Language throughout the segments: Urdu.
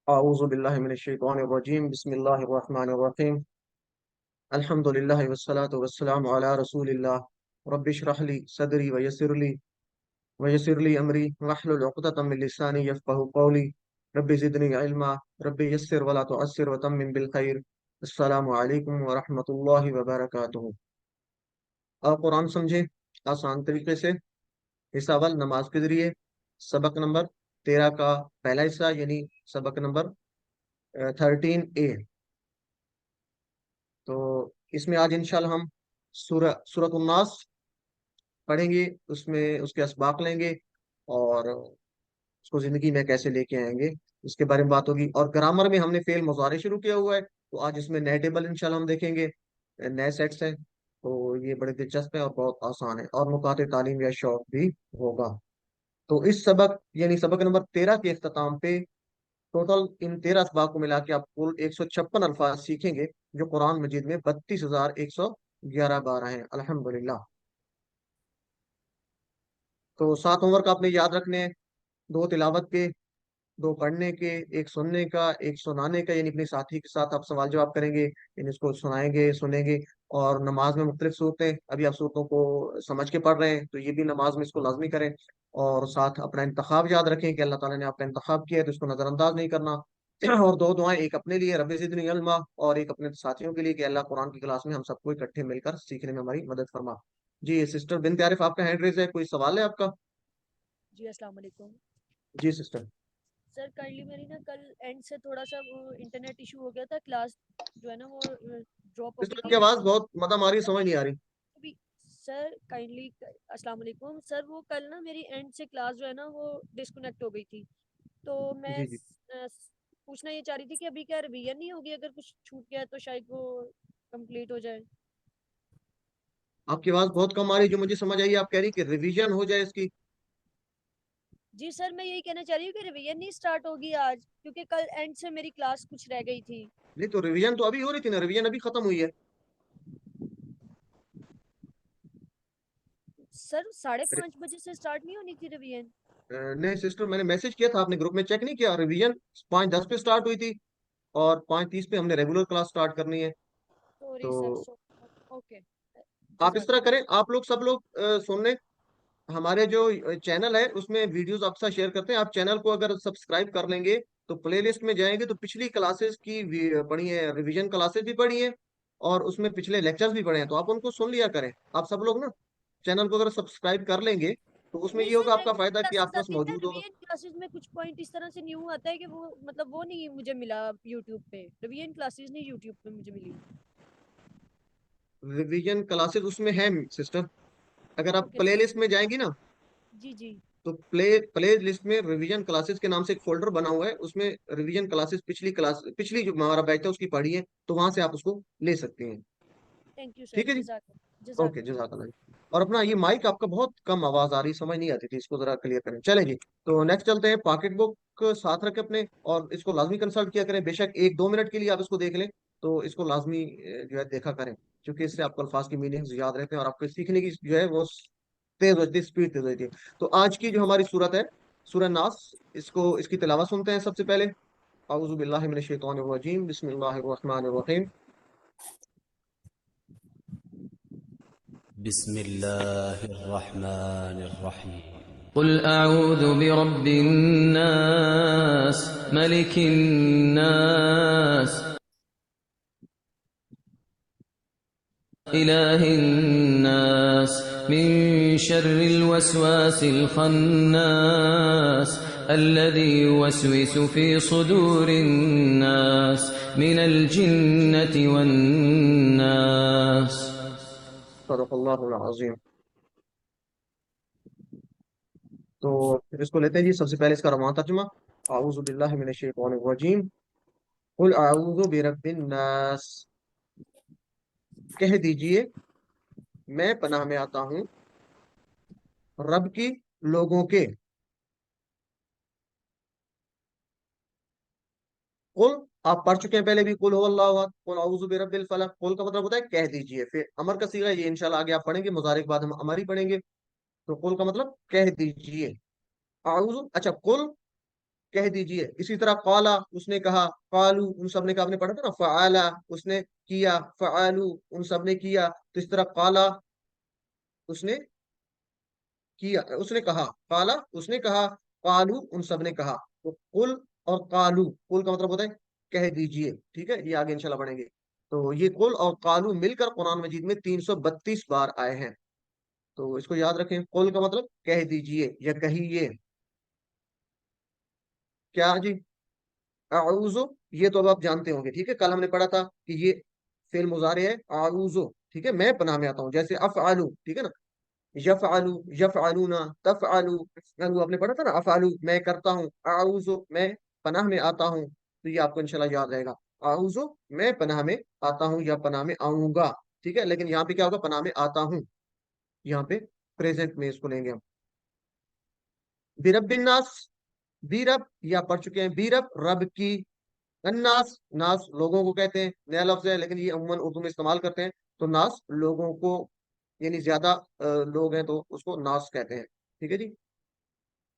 أعوذ بالله من الشيطان الرجيم بسم الله الرحمن الرحيم الحمد لله والصلاة والسلام على رسول الله رب اشرح لي صدري ويسر لي أمري واحلل عقدة من لساني يفقهوا قولي رب زدني علما رب يسر ولا تعسر وتمم بالخير السلام عليكم ورحمة الله وبركاته۔ آپ قرآن سمجھے آسان طریقے سے۔ حصہ اول نماز کے ذریعے، سبق نمبر 13 کا پہلا حصہ یعنی سبق نمبر 13A۔ تو اس میں آج انشاءاللہ ہم سورۃ الناس پڑھیں گے، اس میں اس کے اسباق لیں گے اور اس کو زندگی میں کیسے لے کے آئیں گے اس کے بارے میں بات ہوگی۔ اور گرامر میں ہم نے فعل مضارع شروع کیا ہوا ہے، تو آج اس میں نئے ٹیبل انشاءاللہ ہم دیکھیں گے، نئے سیٹس ہیں، تو یہ بڑے دلچسپ ہیں اور بہت آسان ہے، اور نکات تعلیم یا شوق بھی ہوگا۔ تو اس سبق یعنی سبق نمبر 13 کے اختتام پہ ٹوٹل ان 13 اسباق کو ملا کے آپ کل 156 الفاظ سیکھیں گے، جو قرآن مجید میں 32,111 بار ہیں الحمدللہ۔ تو 7 ہوم ورک آپ نے یاد رکھنے ہیں، 2 تلاوت کے، 2 پڑھنے کے، 1 سننے کا، 1 سنانے کا، یعنی اپنے ساتھی کے ساتھ آپ سوال جواب کریں گے، یعنی اس کو سنائیں گے سنیں گے۔ اور نماز میں مختلف صورتیں ابھی آپ صورتوں کو سمجھ کے پڑھ رہے ہیں، تو یہ بھی نماز میں اس کو لازمی کریں، اور ساتھ اپنا انتخاب یاد رکھیں کہ اللہ تعالیٰ نے آپ کا انتخاب کیا ہے تو اس کو نظر انداز نہیں کرنا۔ اور 2 دعائیں، ایک اپنے لیے رب زدنی علما، اور ایک اپنے ساتھیوں کے لیے کہ اللہ قرآن کی کلاس میں ہم سب کو اکٹھے مل کر سیکھنے میں ہماری مدد فرما۔ جی سسٹر بنت عارف، آپ کا ہینڈ ریز ہے، کوئی سوال ہے آپ کا؟ جی السلام علیکم جی سسٹر۔ سر۔ کائنڈلی میری نا کل اینڈ سے تھوڑا سا وہ انٹرنیٹ ایشو ہو گیا تھا، کلاس جو ہے نا وہ ڈراپ ہو سسٹر گئی آپ تھی کی آواز بہت مطلب آ رہی، سمجھ نہیں آ رہی۔ ابھی۔ سر کائنڈلی السلام علیکم سر، وہ کل نا میری اینڈ سے کلاس جو ہے نا وہ ڈسکنیکٹ ہو گئی تھی، تو میں جی جی، پوچھنا یہ چاہ رہی تھی کہ ابھی کیا ریویژن نہیں ہوگی؟ اگر کچھ چھوٹ گیا تو شاید وہ کمپلیٹ ہو جائے۔ آپ کی آواز بہت کم آ رہی، جو مجھے سمجھ آئی آپ کہہ رہی کہ ریویژن ہو جائے اس کی۔ جی سر، میں یہی کہنا چاہ رہی ہوں کہ ریویژن نہیں اسٹارٹ ہوگی آج، کیونکہ کل اینڈ سے میری کلاس کچھ رہ گئی تھی۔ نہیں تو ریویژن تو ابھی ہو رہی تھی نا، ریویژن ابھی ختم ہوئی ہے۔ سر 5:30 بجے سے اسٹارٹ نہیں ہونی تھی ریویژن؟ نہیں سسٹر، میں نے میسج کیا تھا، آپ نے گروپ میں چیک نہیں کیا؟ ریویژن 5:10 پہ اسٹارٹ ہوئی تھی، اور 5:30 پہ ہم نے ریگولر کلاس اسٹارٹ کرنی ہے۔ سوری تو سر، اوکے، آپ اس جزاک طرح اللہ۔ کریں، آپ لوگ سب لوگ سننے، ہمارے جو چینل ہے اس میں ویڈیوز آپ ساتھ شیئر کرتے ہیں، آپ چینل کو اگر سبسکرائب کر لیں گے تو پلے لسٹ میں جائیں گے تو پچھلی کلاسز کی پڑھی ہیں، ریویژن کلاسز بھی پڑھی ہیں، اور اس میں پچھلے لیکچرز بھی پڑھے ہیں، تو آپ ان کو سن لیا کریں۔ آپ سب لوگ نا چینل کو اگر سبسکرائب کر لیں گے تو اس میں نہیں یہ سر، ہوگا آپ کا ریگولر فائدہ کہ آپ کلاسز کے پاس آتی ہے نا، موجود ہوگا۔ ریویژن کلاسز میں کچھ پوائنٹ اس طرح سے نیو آتا ہے کہ وہ مطلب وہ نہیں مجھے ملا یوٹیوب پہ، ریویژن کلاسز نہیں یوٹیوب پہ مجھے ملی۔ ریویژن کلاسز اس میں ہے سسٹر، اگر آپ اوکے پلے سر۔ لسٹ میں جائیں گی نا، جی جی۔ تو پلے لسٹ میں ریویژن کلاسز کے نام سے ایک فولڈر بنا ہوا ہے، اس میں ریویژن کلاسز پچھلی جو ہمارا بیچ ہے اس کی پڑھی ہے، تو وہاں سے آپ اس کو لے سکتے ہیں۔ تھینک یو سر، ٹھیک ہے جی، جزاک اللہ، اوکے جزاک اللہ۔ جزاک اللہ جی۔ اور اپنا یہ مائک آپ کا بہت کم آواز آ رہی، سمجھ نہیں آتی تھی، اس کو ذرا کلیئر کریں۔ چلیں جی، تو نیکسٹ چلتے ہیں۔ پاکٹ بک ساتھ رکھیں اپنے، اور اس کو لازمی کنسلٹ کیا کریں، بے شک 1-2 منٹ کے لیے آپ اس کو دیکھ لیں، تو اس کو لازمی جو ہے دیکھا کریں، کیونکہ اس سے آپ کو الفاظ کی میننگز یاد رہتے ہیں، اور آپ کو سیکھنے کی جو ہے وہ تیز ہوتی ہے، اسپیڈ تیز ہوتی ہے۔ تو آج کی جو ہماری صورت ہے سورہ ناس، اس کی تلاوت سنتے ہیں سب سے پہلے۔ اعوذ باللہ من الشیطان الرجیم بسم اللہ الرحمن الرحیم۔ بسم الله الرحمن الرحيم قل أعوذ برب الناس ملك الناس إله الناس من شر الوسواس الخناس الذي يوسوس في صدور الناس من الجنة والناس صدق اللہ العظیم۔ تو پھر اس کو لیتے ہیں جی، سب سے پہلے اس کا روان ترجمہ۔ اعوذ باللہ من الشیطان الرجیم قل اعوذ برب الناس، کہہ دیجئے میں پناہ میں آتا ہوں رب کی لوگوں کے۔ قل آپ پڑھ چکے ہیں پہلے بھی، قل هو اللہ احد، قل اعوذ برب الفلق۔ قل کا مطلب ہوتا ہے کہہ دیجئے، پھر امر کا صیغہ یہ انشاءاللہ آگے آپ پڑھیں گے، مضارع کے بعد ہم امر ہی پڑھیں گے۔ تو قل کا مطلب کہہ دیجئے، اعوذ، اچھا قل کہہ دیجئے. اسی طرح قالا اس نے کہا, قالو ان سب نے کہا, آپ نے پڑھا تھا نا, فعالا اس نے کیا, فعالو ان سب نے کیا. تو اس طرح قالا اس نے کیا, اس نے کہا, قالا اس نے کہا, قالو ان سب نے کہا. تو قل اور قالو, قل کا مطلب ہوتا ہے کہہ دیجئے, ٹھیک ہے, یہ آگے انشاءاللہ پڑھیں گے. تو یہ قل اور قالو مل کر قرآن مجید میں 332 بار آئے ہیں. تو اس کو یاد رکھیں, قل کا مطلب کہہ دیجئے یا کہیے. کیا جی, اعوذ, یہ تو اب آپ جانتے ہوں گے, ٹھیک ہے, کل ہم نے پڑھا تھا کہ یہ فعل مضارع ہے, اعوذ, ٹھیک ہے, میں پناہ میں آتا ہوں. جیسے افعلو, ٹھیک ہے نا, یفعلو, یفعلون, تفعلو, افعلو آپ نے پڑھا تھا نا, افعلو میں کرتا ہوں, اعوذ میں پناہ میں آتا ہوں. تو یہ آپ کو انشاءاللہ یاد رہے گا, اعوذ میں پناہ میں آتا ہوں یا پناہ میں آؤں گا, ٹھیک ہے. لیکن یہاں پہ کیا ہوگا, پناہ میں آتا ہوں, یہاں پہ پریزنٹ میں اس کو لیں گے ہم. برب الناس, بیرب یا پڑھ چکے ہیں, بیرب رب کی, الناس ناس لوگوں کو کہتے ہیں, نیا لفظ ہے لیکن یہ عموماً اردو میں استعمال کرتے ہیں. تو ناس لوگوں کو, یعنی زیادہ لوگ ہیں تو اس کو ناس کہتے ہیں, ٹھیک ہے جی.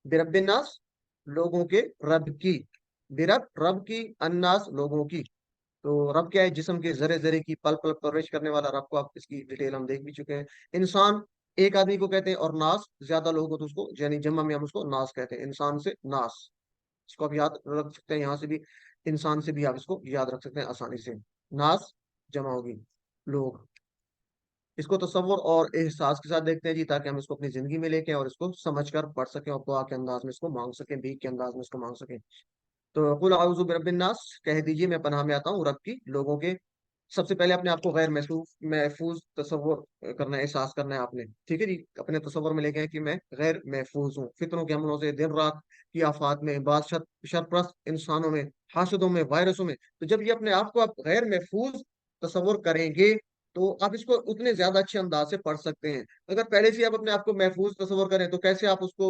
برب الناس لوگوں کے رب کی, برب رب کی, الناس لوگوں کی. تو رب کیا ہے, جسم کے ذرے ذرے کی پل پل پرورش کرنے والا رب کو, آپ اس کی ڈیٹیل ہم دیکھ بھی چکے ہیں. انسان ایک آدمی کو کہتے ہیں, اور ناس زیادہ لوگ ہو تو اس کو, یعنی جمع میں ہم اس کو ناس کہتے ہیں. انسان سے ناس, اس کو آپ یاد رکھ سکتے ہیں, یہاں سے بھی انسان سے بھی آپ اس کو یاد رکھ سکتے ہیں آسانی سے. ناس جمع ہوگی لوگ. اس کو تصور اور احساس کے ساتھ دیکھتے ہیں جی, تاکہ ہم اس کو اپنی زندگی میں لے کے اور اس کو سمجھ کر پڑھ سکیں اور دعا کے انداز میں اس کو مانگ سکیں, بھیک کے انداز میں اس کو مانگ سکیں. تو قل اعوذ برب الناس, کہہ دیجئے میں پناہ میں آتا ہوں رب کی لوگوں کے. سب سے پہلے اپنے آپ کو غیر محفوظ تصور کرنا ہے, احساس کرنا ہے آپ نے, ٹھیک ہے جی. اپنے تصور میں لے کے کہ میں غیر محفوظ ہوں فطروں کے حملوں سے, دن رات کی آفات میں, بعض شرپرست انسانوں میں, حاسدوں میں, وائرسوں میں. تو جب یہ اپنے آپ کو آپ غیر محفوظ تصور کریں گے تو آپ اس کو اتنے زیادہ اچھے انداز سے پڑھ سکتے ہیں. اگر پہلے سے آپ اپنے آپ کو محفوظ تصور کریں تو کیسے آپ اس کو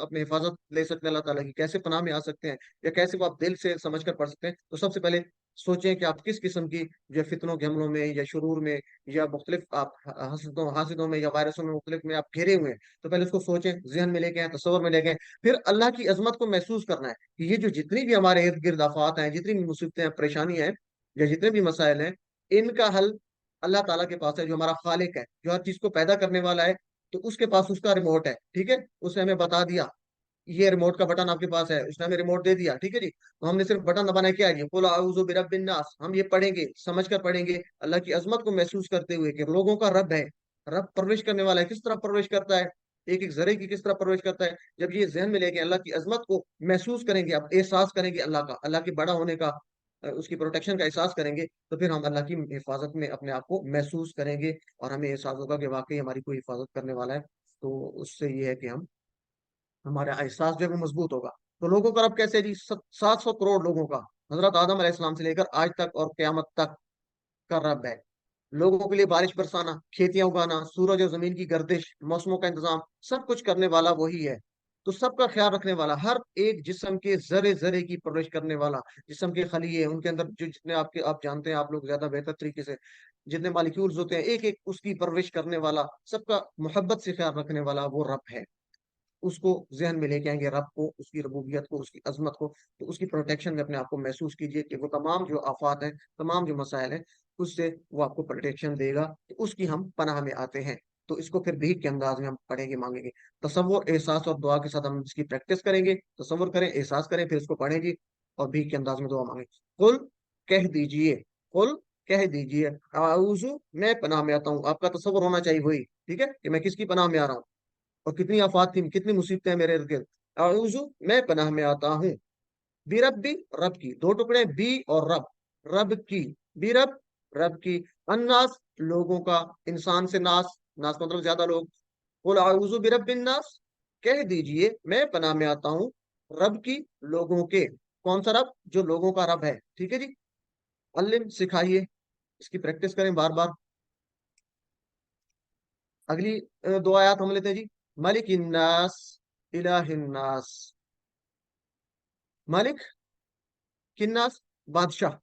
اپنی حفاظت لے سکتے ہیں اللہ تعالیٰ کی, کیسے پناہ میں آ سکتے ہیں, یا کیسے وہ آپ دل سے سمجھ کر پڑھ سکتے ہیں. تو سب سے پہلے سوچیں کہ آپ کس قسم کی, یا فتنوں کے حملوں میں, یا شرور میں, یا مختلف آپ حاسدوں میں, یا وائرسوں میں, مختلف میں آپ گھرے ہوئے ہیں. تو پہلے اس کو سوچیں, ذہن میں لے کے آئیں, تصور میں لے کے آئیں. پھر اللہ کی عظمت کو محسوس کرنا ہے کہ یہ جو جتنی بھی ہمارے ارد گرد آفات ہیں, جتنی بھی مصیبتیں ہیں, پریشانی ہیں, یا جتنے بھی مسائل ہیں, ان کا حل اللہ تعالیٰ کے پاس ہے, جو ہمارا خالق ہے, جو ہر چیز کو پیدا کرنے والا ہے. تو اس کے پاس اس کا ریموٹ ہے, ٹھیک ہے, اس نے ہمیں بتا دیا یہ ریموٹ کا بٹن آپ کے پاس ہے, اس نے ہمیں ریموٹ دے دیا, ٹھیک ہے جی. تو ہم نے صرف بٹن دبانا ہے, کیا ہے, قل اعوذ برب الناس, ہم یہ پڑھیں گے, سمجھ کر پڑھیں گے, اللہ کی عظمت کو محسوس کرتے ہوئے کہ لوگوں کا رب ہے, رب پرورش کرنے والا ہے. کس طرح پرورش کرتا ہے, ایک ایک ذرے کی کس طرح پرورش کرتا ہے. جب یہ ذہن میں لے کے اللہ کی عظمت کو محسوس کریں گے, اب احساس کریں گے اللہ کا, اللہ کے بڑا ہونے کا, اس کی پروٹیکشن کا احساس کریں گے, تو پھر ہم اللہ کی حفاظت میں اپنے آپ کو محسوس کریں گے, اور ہمیں احساس ہوگا کہ واقعی ہماری کوئی حفاظت کرنے والا ہے. تو اس سے یہ ہے کہ ہمارا احساس جو ہے وہ مضبوط ہوگا. تو لوگوں کا رب کیسے جی, 700 کروڑ لوگوں کا, حضرت آدم علیہ السلام سے لے کر آج تک اور قیامت تک کا رب ہے. لوگوں کے لیے بارش برسانا, کھیتیاں اگانا, سورج اور زمین کی گردش, موسموں کا انتظام, سب کچھ کرنے والا وہی ہے. تو سب کا خیال رکھنے والا, ہر ایک جسم کے ذرے ذرے کی پرورش کرنے والا, جسم کے خلیے, ان کے اندر جو جتنے آپ جانتے ہیں, آپ لوگ زیادہ بہتر طریقے سے, جتنے مالیکیولز ہوتے ہیں, ایک ایک اس کی پرورش کرنے والا, سب کا محبت سے خیال رکھنے والا وہ رب ہے. اس کو ذہن میں لے کے آئیں گے, رب کو, اس کی ربوبیت کو, اس کی عظمت کو. تو اس کی پروٹیکشن میں اپنے آپ کو محسوس کیجئے کہ وہ تمام جو آفات ہیں, تمام جو مسائل ہیں, اس سے وہ آپ کو پروٹیکشن دے گا. تو اس کی ہم پناہ میں آتے ہیں. تو اس کو پھر بھیک کے انداز میں ہم پڑھیں گے, مانگیں گے. تصور, احساس اور دعا کے ساتھ ہم اس کی پریکٹس کریں گے. تصور کریں, احساس کریں, پھر اس کو پڑھیں گے, اور بھیک کے انداز میں دعا مانگیں. قل کہہ دیجئے, قل کہہ دیجئے, اعوذ میں پناہ میں آتا ہوں. آپ کا تصور ہونا چاہیے وہی, ٹھیک ہے, کہ میں کس کی پناہ میں آ رہا ہوں, اور کتنی آفات تھی, کتنی مصیبتیں ہیں میرے ارد گرد. اعوذ میں پناہ میں آتا ہوں, بربی رب کی, دو ٹکڑے, بی اور رب, رب کی, برب رب کی, الناس لوگوں کا, انسان سے ناس, ناس کا مطلب زیادہ لوگ. قل اعوذ برب الناس, کہہ دیجئے میں پناہ میں آتا ہوں رب کی لوگوں کے. کون سا رب, جو لوگوں کا رب ہے, ٹھیک ہے جی. علم, سکھائیے, اس کی پریکٹس کریں بار بار. اگلی دو آیات ہم لیتے ہیں جی. ملک الناس, الہ الناس, ملک کناس, بادشاہ.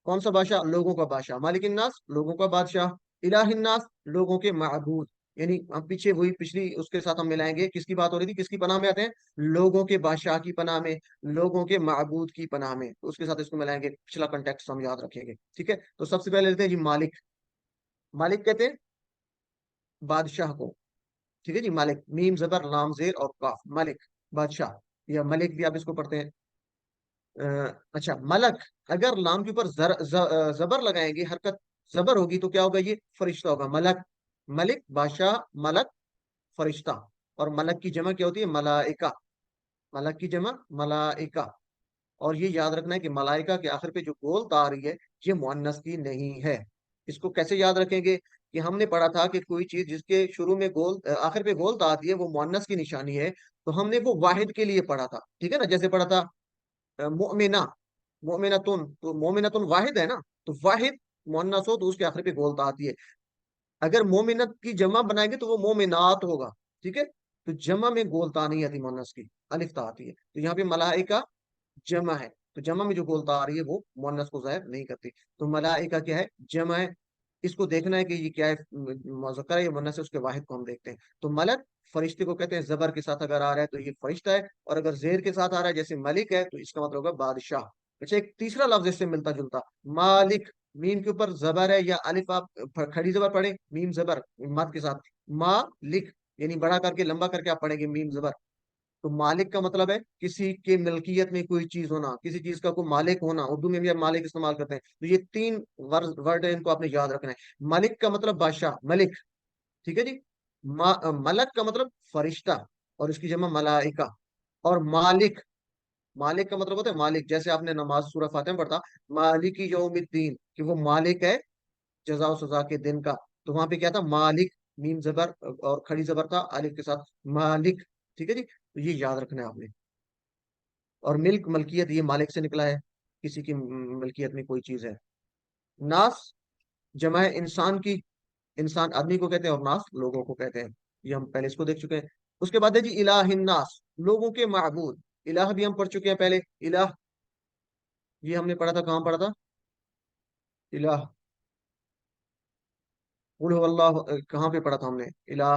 کون سا بادشاہ, لوگوں کا بادشاہ. مالک الناس, لوگوں کا بادشاہ. الہ الناس, لوگوں کے معبود. یعنی ہم پیچھے وہی پچھلی اس کے ساتھ ہم ملائیں گے. کس کی بات ہو رہی تھی, کس کی پناہ میں آتے ہیں؟ لوگوں کے بادشاہ کی پناہ میں, لوگوں کے معبود کی پناہ میں. تو اس کے ساتھ اس کو ملائیں گے, پچھلا کنٹیکسٹ ہم یاد رکھیں گے. ٹھیک ہے, تو سب سے پہلے لیتے ہیں جی مالک. مالک کہتے ہیں بادشاہ کو. ٹھیک ہے جی, مالک, میم زبر لام زیر اور قاف, ملک بادشاہ, یا ملک بھی آپ اس کو پڑھتے ہیں. اچھا, ملک اگر لام کے اوپر زبر لگائیں گے, حرکت زبر ہوگی, تو کیا ہوگا؟ یہ فرشتہ ہوگا. ملک, ملک بادشاہ, ملک فرشتہ. اور ملک کی جمع کیا ہوتی ہے؟ ملائکہ. ملک کی جمع ملائکہ. اور یہ یاد رکھنا ہے کہ ملائکہ کے آخر پہ جو گول تا آ رہی ہے یہ مؤنث کی نہیں ہے. اس کو کیسے یاد رکھیں گے؟ کہ ہم نے پڑھا تھا کہ کوئی چیز جس کے شروع میں گول آخر پہ گول تا آتی ہے وہ مؤنث کی نشانی ہے. تو ہم نے وہ واحد کے لیے پڑھا تھا. ٹھیک ہے نا, جیسے پڑھا تھا مؤمنہ, مومنتن, تو مومنتن واحد ہے نا, تو واحد مؤنث ہو تو اس کے آخر پہ گول تا آتی ہے. اگر مومنت کی جمع بنائیں گے تو وہ مومنات ہوگا. ٹھیک ہے, تو جمع میں گول تا نہیں آتی مؤنث کی, الف تا آتی ہے. تو یہاں پہ ملائکہ جمع ہے, تو جمع میں جو گولتا آ رہی ہے وہ مؤنث کو ظاہر نہیں کرتی. تو ملائکہ کیا ہے؟ جمع ہے. اس کو دیکھنا ہے کہ یہ کیا ہے, مذکر ہے یا مؤنث ہے, اس کے واحد کو ہم دیکھتے ہیں. تو ملک فرشتے کو کہتے ہیں. زبر کے ساتھ اگر آ رہا ہے تو یہ فرشتہ ہے, اور اگر زیر کے ساتھ آ رہا ہے جیسے ملک ہے تو اس کا مطلب ہوگا بادشاہ. اچھا, ایک تیسرا لفظ اس سے ملتا جلتا, مالک. میم کے اوپر زبر ہے یا الف آپ کھڑی زبر پڑھیں, میم زبر مد کے ساتھ, مالک یعنی بڑا کر کے لمبا کر کے آپ پڑھیں گے میم زبر. تو مالک کا مطلب ہے کسی کے ملکیت میں کوئی چیز ہونا, کسی چیز کا کوئی مالک ہونا. اردو میں بھی آپ مالک استعمال کرتے ہیں. تو یہ تین ورڈ ہیں, ان کو آپ نے یاد رکھنا ہے. ملک کا مطلب بادشاہ, ملک. ٹھیک ہے جی. ملک کا مطلب فرشتہ, اور اس کی جمع ملائکہ. اور مالک, مالک کا مطلب ہوتا ہے مالک. جیسے آپ نے نماز سورہ فاتحہ میں پڑھا, مالک یوم الدین, کہ وہ مالک ہے جزا و سزا کے دن کا. تو وہاں پہ کیا تھا؟ مالک, میم زبر اور کھڑی زبر تھا الف کے ساتھ, مالک. ٹھیک ہے جی, تو یہ یاد رکھنا ہے آپ نے. اور ملک, ملکیت, یہ مالک سے نکلا ہے, کسی کی ملکیت میں کوئی چیز ہے. ناس جمع ہے انسان کی, انسان آدمی کو کہتے ہیں, اور ناس لوگوں کو کہتے ہیں. یہ ہم پہلے اس کو دیکھ چکے ہیں. اس کے بعد ہے جی الہ الناس, لوگوں کے معبود. الہ بھی ہم پڑھ چکے ہیں پہلے. الہ یہ ہم نے پڑھا تھا, کہاں پڑھا تھا الہ؟ قل هو اللہ, کہاں پہ پڑھا تھا ہم نے الہ؟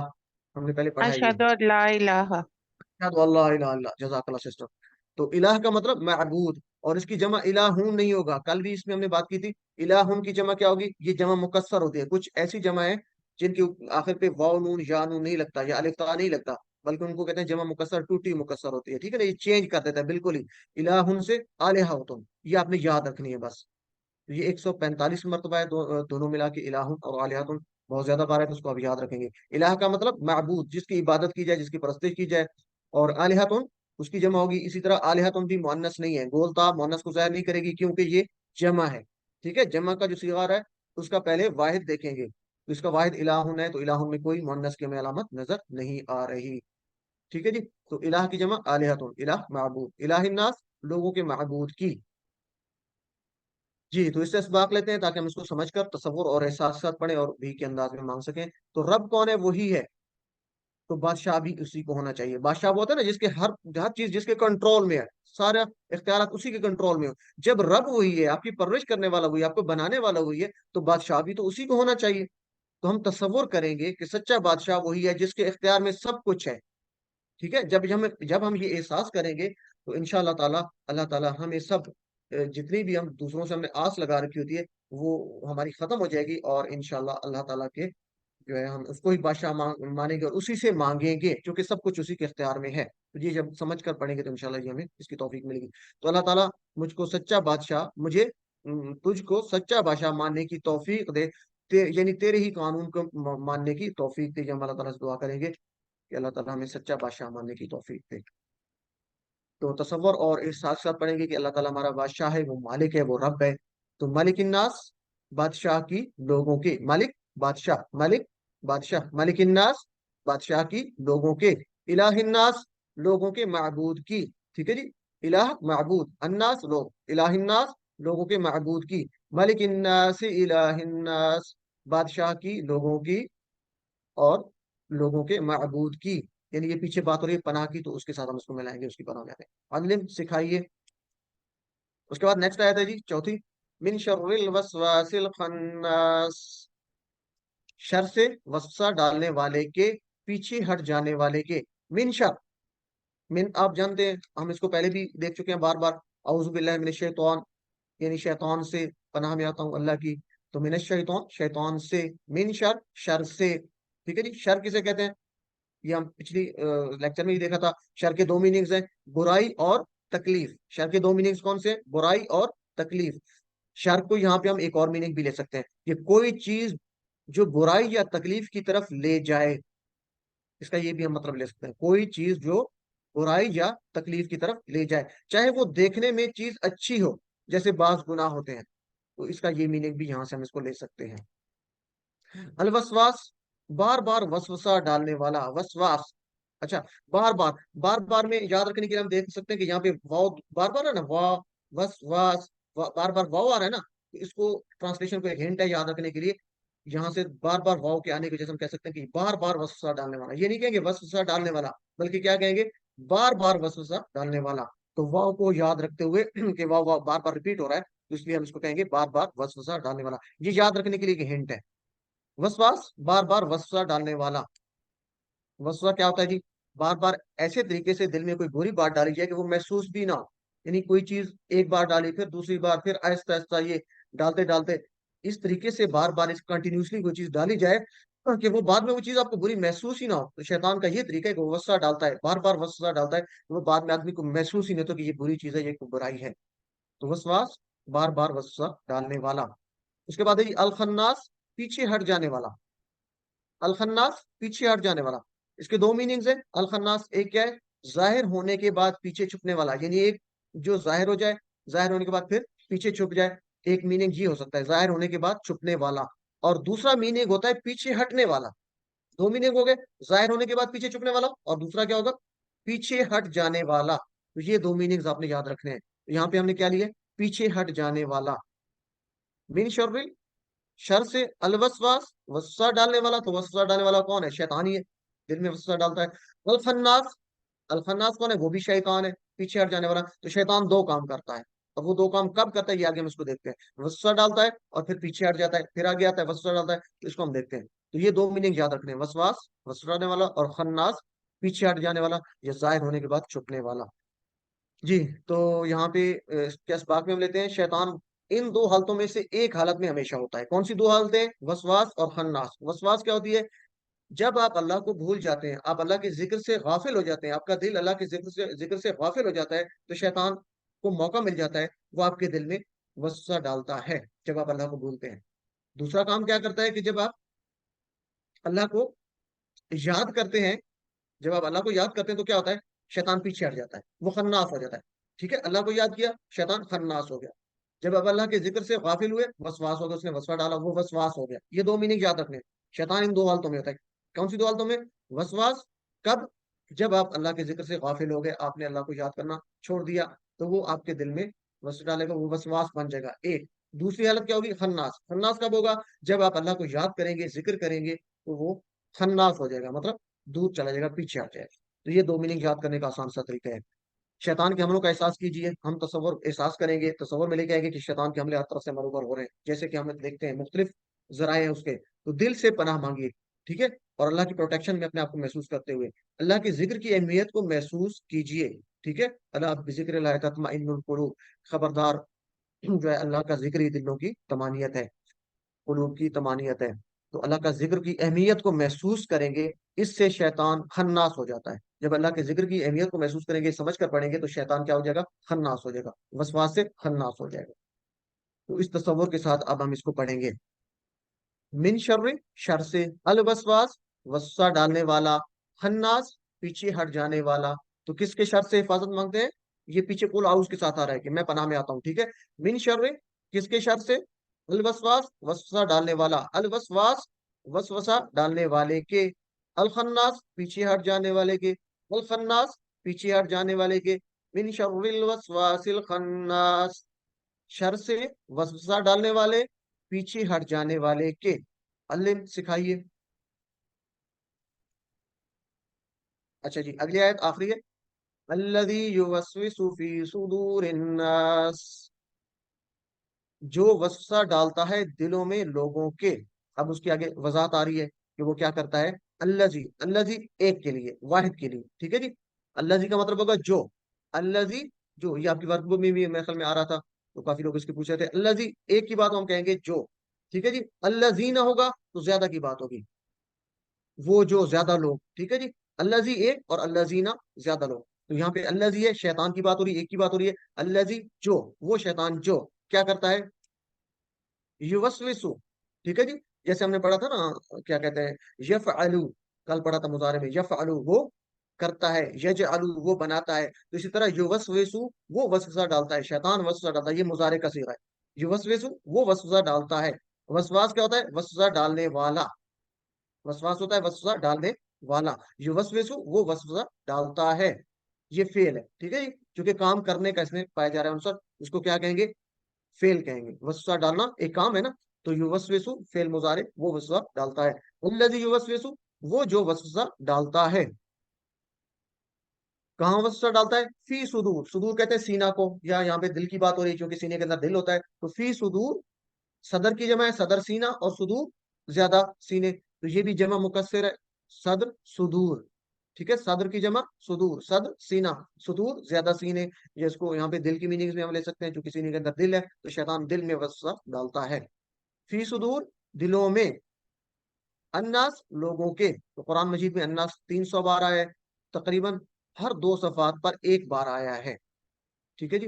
ہم نے پہلے پڑھا ہے یہ. اشہد ان لا الہ. اشہد اللہ الہ الا, جزاک اللہ سسٹر. تو الہ کا مطلب معبود, اور اس کی جمع الہون نہیں ہوگا. کل بھی اس میں ہم نے بات کی تھی. الہون کی جمع کیا ہوگی؟ یہ جمع مکسر ہوتی ہے. کچھ ایسی جمع ہے جن کی آخر پہ واو نون یا نون نہیں لگتا, یا الف تا نہیں لگتا, بلکہ ان کو کہتے ہیں جمع مکسر, ٹوٹی مکسر ہوتی ہے. ٹھیک ہے نا, یہ چینج کر دیتا ہے بالکل ہی. الہون سے الہۃ, یہ آپ نے یاد رکھنی ہے بس. یہ 145 مرتبہ ہے, دونوں ملا کے الہون اور الہۃ. بہت زیادہ بار ہے تو اس کو آپ یاد رکھیں گے. الہ کا مطلب معبود, جس کی عبادت کی جائے, جس کی پرستش کی جائے. اور الہۃ اس کی جمع ہوگی. اسی طرح الہۃ بھی مؤنث نہیں ہے, گولتا مؤنث کو ظاہر نہیں کرے گی, کیونکہ یہ جمع ہے. ٹھیک ہے, جمع کا جو صیغہ ہے اس کا پہلے واحد دیکھیں گے. تو اس کا واحد الہون ہے, تو الہون میں کوئی مؤنث کی ہمیں علامت نظر نہیں آ رہی. ٹھیک ہے جی. تو الہ کی جمع الہۃ, الہ معبود, الہ الناس لوگوں کے معبود کی. جی, تو اس سے اسباق لیتے ہیں تاکہ ہم اس کو سمجھ کر تصور اور احساسات پڑھیں اور بھی کے انداز میں مانگ سکیں. تو رب کون ہے؟ وہی ہے. تو بادشاہ بھی اسی کو ہونا چاہیے. بادشاہ وہ ہوتا ہے نا جس کے ہر چیز جس کے کنٹرول میں ہے, سارا اختیارات اسی کے کنٹرول میں ہو. جب رب وہی ہے, آپ کی پرورش کرنے والا وہی ہے, آپ کو بنانے والا وہی ہے, تو بادشاہ بھی تو اسی کو ہونا چاہیے. تو ہم تصور کریں گے کہ سچا بادشاہ وہی ہے جس کے اختیار میں سب کچھ ہے. ٹھیک ہے, جب ہم یہ احساس کریں گے تو انشاءاللہ تعالی اللہ تعالی ہمیں سب جتنی بھی ہم دوسروں سے ہم نے آس لگا رکھی ہوتی ہے وہ ہماری ختم ہو جائے گی, اور انشاءاللہ اللہ تعالیٰ کے جو ہے ہم اس کو ہی بادشاہ مانیں گے اور اسی سے مانگیں گے, کیونکہ سب کچھ اسی کے اختیار میں ہے. تو یہ جب سمجھ کر پڑھیں گے تو انشاءاللہ یہ ہمیں اس کی توفیق ملے گی. تو اللہ تعالیٰ مجھ کو سچا بادشاہ, تجھ کو سچا بادشاہ ماننے کی توفیق دے, یعنی تیرے ہی قانون کو ماننے کی توفیق دے. ہم اللہ تعالیٰ سے دعا کریں گے کہ اللہ تعالیٰ ہمیں سچا بادشاہ ماننے کی توفیق دے. تو تصور اور احساس ساتھ پڑھیں گے کہ اللہ تعالیٰ ہمارا بادشاہ ہے, وہ مالک ہے, وہ رب ہے. تو ملک الناس, بادشاہ کی لوگوں کے, ملک بادشاہ, ملک بادشاہ, ملک الناس بادشاہ کی لوگوں کے, الہ الناس لوگوں کے معبود کی. ٹھیک ہے جی, الہ معبود, الناس لوگ, الہ الناس لوگوں کے معبود کی, ملک الناس الہ الناس بادشاہ کی لوگوں کی اور لوگوں کے معبود کی. یعنی یہ پیچھے بات ہو رہی ہے پناہ کی, تو اس کے ساتھ ہم اس کو ملائیں گے, اس کی پناہ میں آتے ہیں. علم سکھائیے. اس کے بعد نیکسٹ آیت ہے جی چوتھی, من شر الوسواس الخناس, شر سے وسوسہ ڈالنے والے کے، پیچھے ہٹ جانے والے کے، من شر، من آپ جانتے ہیں، ہم اس کو پہلے بھی دیکھ چکے ہیں بار بار، اعوذ باللہ من الشیطان، یعنی شیطان سے پناہ میں آتا ہوں اللہ کی، تو من الشیطان شیطان سے، من شر شر سے، ٹھیک ہے جی. شر کسے کہتے ہیں؟ یہ ہم پچھلی لیکچر میں ہی دیکھا تھا. شر کے دو میننگز ہیں، برائی اور تکلیف. شر کے دو میننگز کون سے؟ برائی اور تکلیف. شر کو یہاں پہ ہم ایک اور میننگ بھی لے سکتے ہیں کہ کوئی چیز جو برائی یا تکلیف کی طرف لے جائے، اس کا یہ بھی ہم مطلب لے سکتے ہیں، کوئی چیز جو برائی یا تکلیف کی طرف لے جائے، چاہے وہ دیکھنے میں چیز اچھی ہو، جیسے بعض گناہ ہوتے ہیں، تو اس کا یہ میننگ بھی یہاں سے ہم اس کو لے سکتے ہیں. الوسواس، بار بار وسوسہ ڈالنے والا، وسواس. اچھا، بار بار، بار بار میں یاد رکھنے کے لیے ہم دیکھ سکتے ہیں کہ یہاں پہ واو بار بار ہے نا، وا، وسواس، بار بار واو آ رہا ہے نا، تو اس کو ٹرانسلیشن کو ایک ہنٹ ہے یاد رکھنے کے لیے. یہاں سے بار بار واو کے آنے کی وجہ سے ہم کہہ سکتے ہیں کہ بار بار وسوسہ ڈالنے والا. یہ نہیں کہیں گے وسوسہ ڈالنے والا، بلکہ کیا کہیں گے؟ بار بار وسوسہ ڈالنے والا. تو واو کو یاد رکھتے ہوئے کہ واو واو بار بار ریپیٹ ہو رہا ہے، تو اس لیے ہم اس کو کہیں گے بار بار وسوسہ ڈالنے والا. یہ یاد رکھنے کے لیے ایک ہنٹ ہے. وسواس، بار بار وسوسہ ڈالنے والا. وسوسہ کیا ہوتا ہے جی؟ بار بار ایسے طریقے سے دل میں کوئی بری بات ڈالی جائے کہ وہ محسوس بھی نہ ہو. یعنی کوئی چیز ایک بار ڈالی، پھر دوسری بار، پھر آہستہ آہستہ یہ ڈالتے ڈالتے اس طریقے سے بار بار اس کنٹینیوسلی کوئی چیز ڈالی جائے کہ وہ بعد میں وہ چیز آپ کو بری محسوس ہی نہ ہو. تو شیطان کا یہ طریقہ ہے کہ وہ وسوسہ ڈالتا ہے، بار بار وسوسہ ڈالتا ہے کہ وہ بعد میں آدمی کو محسوس ہی نہیں ہوتا کہ یہ بری چیز ہے، یہ کوئی برائی ہے. تو وسواس، بار بار وسوسہ ڈالنے والا. اس کے بعد ہے جی الخناس، پیچھے ہٹ جانے والا. الخناس، پیچھے ہٹ جانے والا. اس کے دو میننگز ہیں. الخناس ایک کیا ہے؟ ظاہر ہونے کے بعد پیچھے چھپنے والا، یعنی ایک جو ظاہر ہو جائے، ظاہر ہونے کے بعد پھر پیچھے چھپ جائے. ایک میننگ یہ ہو سکتا ہے ظاہر ہونے کے بعد چھپنے والا، اور دوسرا میننگ ہوتا ہے پیچھے ہٹنے والا. دو میننگ ہو گئے، ظاہر ہونے کے بعد پیچھے چھپنے والا، اور دوسرا کیا ہوگا؟ پیچھے ہٹ جانے والا. تو یہ دو میننگز آپ نے یاد رکھنے ہیں. یہاں پہ ہم نے کیا لیا؟ پیچھے ہٹ جانے والا. من شر، شر سے، الوسواس، وسوسہ ڈالنے والا. تو وسوسہ ڈالنے والا کون ہے؟ شیطان ہی ہے، دل میں وسوسہ ڈالتا ہے. الخناس، الخناس کون ہے؟ وہ بھی شیطان ہے، پیچھے ہٹ جانے والا. تو شیطان دو کام کرتا ہے، اور وہ دو کام کب کرتا ہے یہ آگے ہم اس کو دیکھتے ہیں. وسوسہ ڈالتا ہے اور پھر پیچھے ہٹ جاتا ہے، پھر آگے آتا ہے وسوسہ ڈالتا ہے. تو اس کو ہم دیکھتے ہیں. تو یہ دو میننگ یاد رکھنے ہیں، وسواس، وسوسہ ڈالنے والا، اور خناس، پیچھے ہٹ جانے والا یا ظاہر ہونے کے بعد چھپنے والا. جی، تو یہاں پہ کیا اسباق میں ہم لیتے ہیں؟ شیطان ان دو حالتوں میں سے ایک حالت میں ہمیشہ ہوتا ہے. کون سی دو حالتیں؟ وسواس اور خناس. وسواس کیا ہوتی ہے؟ جب آپ اللہ کو بھول جاتے ہیں، آپ اللہ کے ذکر سے غافل ہو جاتے ہیں، آپ کا دل اللہ کے ذکر سے غافل ہو جاتا ہے، تو شیطان کو موقع مل جاتا ہے، وہ آپ کے دل میں وسوسہ ڈالتا ہے جب آپ اللہ کو بھولتے ہیں. دوسرا کام کیا کرتا ہے کہ جب آپ اللہ کو یاد کرتے ہیں، جب آپ اللہ کو یاد کرتے ہیں تو کیا ہوتا ہے؟ شیطان پیچھے ہٹ جاتا ہے، وہ خناس ہو جاتا ہے. ٹھیک ہے، اللہ کو یاد کیا، شیطان خناس ہو گیا. جب آپ اللہ کے ذکر سے غافل ہوئے، وسواس ہو گیا، اس نے وسواس ڈالا، وہ وسواس ہو گیا. یہ دو میننگ یاد رکھنے ہیں. شیطان ان دو حالتوں میں ہوتا ہے. کون سی دو حالتوں میں؟ وسواس کب؟ جب آپ اللہ کے ذکر سے غافل ہو گئے، آپ نے اللہ کو یاد کرنا چھوڑ دیا، تو وہ آپ کے دل میں وسوسہ ڈالے گا، وہ وسواس بن جائے گا ایک. دوسری حالت کیا ہوگی؟ خناس. خناس کب ہوگا؟ جب آپ اللہ کو یاد کریں گے، ذکر کریں گے، تو وہ خناس ہو جائے گا، مطلب دور چلا جائے گا، پیچھے ہٹ جائے گا. تو یہ دو میننگ یاد کرنے کا آسان سا طریقہ ہے. شیطان کے حملوں کا احساس کیجئے. ہم تصور احساس کریں گے، تصور میں لے کے آئیں گے کہ شیطان کے حملے ہر طرف سے مروبر ہو رہے ہیں، جیسے کہ ہم دیکھتے ہیں مختلف ذرائع ہیں اس کے. تو دل سے پناہ مانگیے، ٹھیک ہے، اور اللہ کی پروٹیکشن میں اپنے آپ کو محسوس کرتے ہوئے اللہ کے ذکر کی اہمیت کو محسوس کیجئے. ٹھیک ہے، اللہ بذکر اللہ تطمئن القلوب. خبردار، جو ہے اللہ کا ذکر ہی دلوں کی طمانینت ہے، قلوب کی طمانینت ہے. تو اللہ کا ذکر کی اہمیت کو محسوس کریں گے، اس سے شیطان خناس ہو جاتا ہے. جب اللہ کے ذکر کی اہمیت کو محسوس کریں گے، سمجھ کر پڑھیں گے، تو شیطان کیا ہو جائے گا؟ خناس ہو جائے گا، وسواس سے خناس ہو جائے گا. تو اس تصور کے ساتھ اب ہم اس کو پڑھیں گے. من شر، شر سے، الوسواس، وسوسہ ڈالنے والا، خناس، پیچھے ہٹ جانے والا. تو کس کے شر سے حفاظت مانگتے ہیں؟ یہ پیچھے قل اعوذ کے ساتھ آ رہا ہے کہ میں پناہ میں آتا ہوں. ٹھیک ہے، من شر، کس کے شر سے؟ الوسواس، وسوسہ ڈالنے والا، الوسواس، وسوسہ ڈالنے والے کے، الخناس، پیچھے ہٹ جانے والے کے، الخناس، پیچھے ہٹ جانے والے کے. من شر الوسواس الخناس، شر سے، وسوسہ ڈالنے والے، پیچھے ہٹ جانے والے کے. علم سکھائیے. اچھا جی، اگلی آیت آخری ہے. الذی یوسوس فی صدور الناس، جو وسوسہ ڈالتا ہے دلوں میں لوگوں کے. اب اس کی آگے وضاحت آ رہی ہے کہ وہ کیا کرتا ہے. الذی، الذی ایک کے لیے، واحد کے لیے. ٹھیک ہے جی. الذی کا مطلب ہوگا جو. الذی جو، یہ آپ کی ورک بک میں بھی میرے خیال میں آ رہا تھا، تو کافی لوگ اس کے پوچھ رہے تھے. الذی ایک کی بات ہم کہیں گے جو. ٹھیک ہے جی. الذین ہوگا تو زیادہ کی بات ہوگی، وہ جو زیادہ لوگ. ٹھیک ہے جی. الذی ایک اور الذین زیادہ لوگ. تو یہاں پہ الذی ہے، شیطان کی بات ہو رہی ہے، ایک کی بات ہو رہی ہے. الذی جو، وہ شیطان جو کیا کرتا ہے. یوسوسو. ٹھیک ہے جی. جیسے ہم نے پڑھا تھا نا، کیا کہتے ہیں، یفعلو، کل پڑھا تھا مضارع میں. یفعلو وہ کرتا ہے، یجعلو وہ بناتا ہے. تو اسی طرح یوسوسو وہ وسوسہ ڈالتا ہے، شیطان وسوسہ ڈالتا ہے. یہ مضارع کا صیغہ ہے. یوسوسو وہ وسوسہ ڈالتا ہے. وسواس کیا ہوتا ہے؟ وسوسہ ڈالنے والا. وسواس ہوتا ہے وسوسہ ڈالنے والا. یوسوسو وہ وسوسہ ڈالتا ہے. یہ فعل ہے. ٹھیک ہے جی. چونکہ کام کرنے کا اس میں پایا جا رہا ہے عنصر، اس کو کیا کہیں گے؟ فعل کہیں گے. وسوسہ ڈالنا ایک کام ہے نا، تو یوسوسو فعل مضارع وہ وسوسہ ڈالتا ہے. الذی یوسوسو وہ جو وسوسہ ڈالتا ہے. کہاں وسوسہ ڈالتا ہے؟ فی صدور. صدور کہتے ہیں سینہ کو، یا یہاں پہ دل کی بات ہو رہی ہے کیونکہ سینے کے اندر دل ہوتا ہے. تو فی صدور صدر کی جمع ہے، صدر سینہ، اور صدور زیادہ سینے. تو یہ بھی جمع مکسر ہے، صدر صدور. ٹھیک ہے. صدر کی جمع صدور، صدر سینہ، صدور زیادہ سینے. یہ اس کو یہاں پہ دل کی میننگز میں ہم لے سکتے ہیں، چونکہ سینے کے اندر دل ہے تو شیطان دل میں وسوسہ ڈالتا ہے. فی صدور دلوں میں، الناس لوگوں کے. تو قرآن مجید میں الناس 300 بار آیا ہے، تقریباً ہر 2 صفحات پر ایک بار آیا ہے. ٹھیک ہے جی.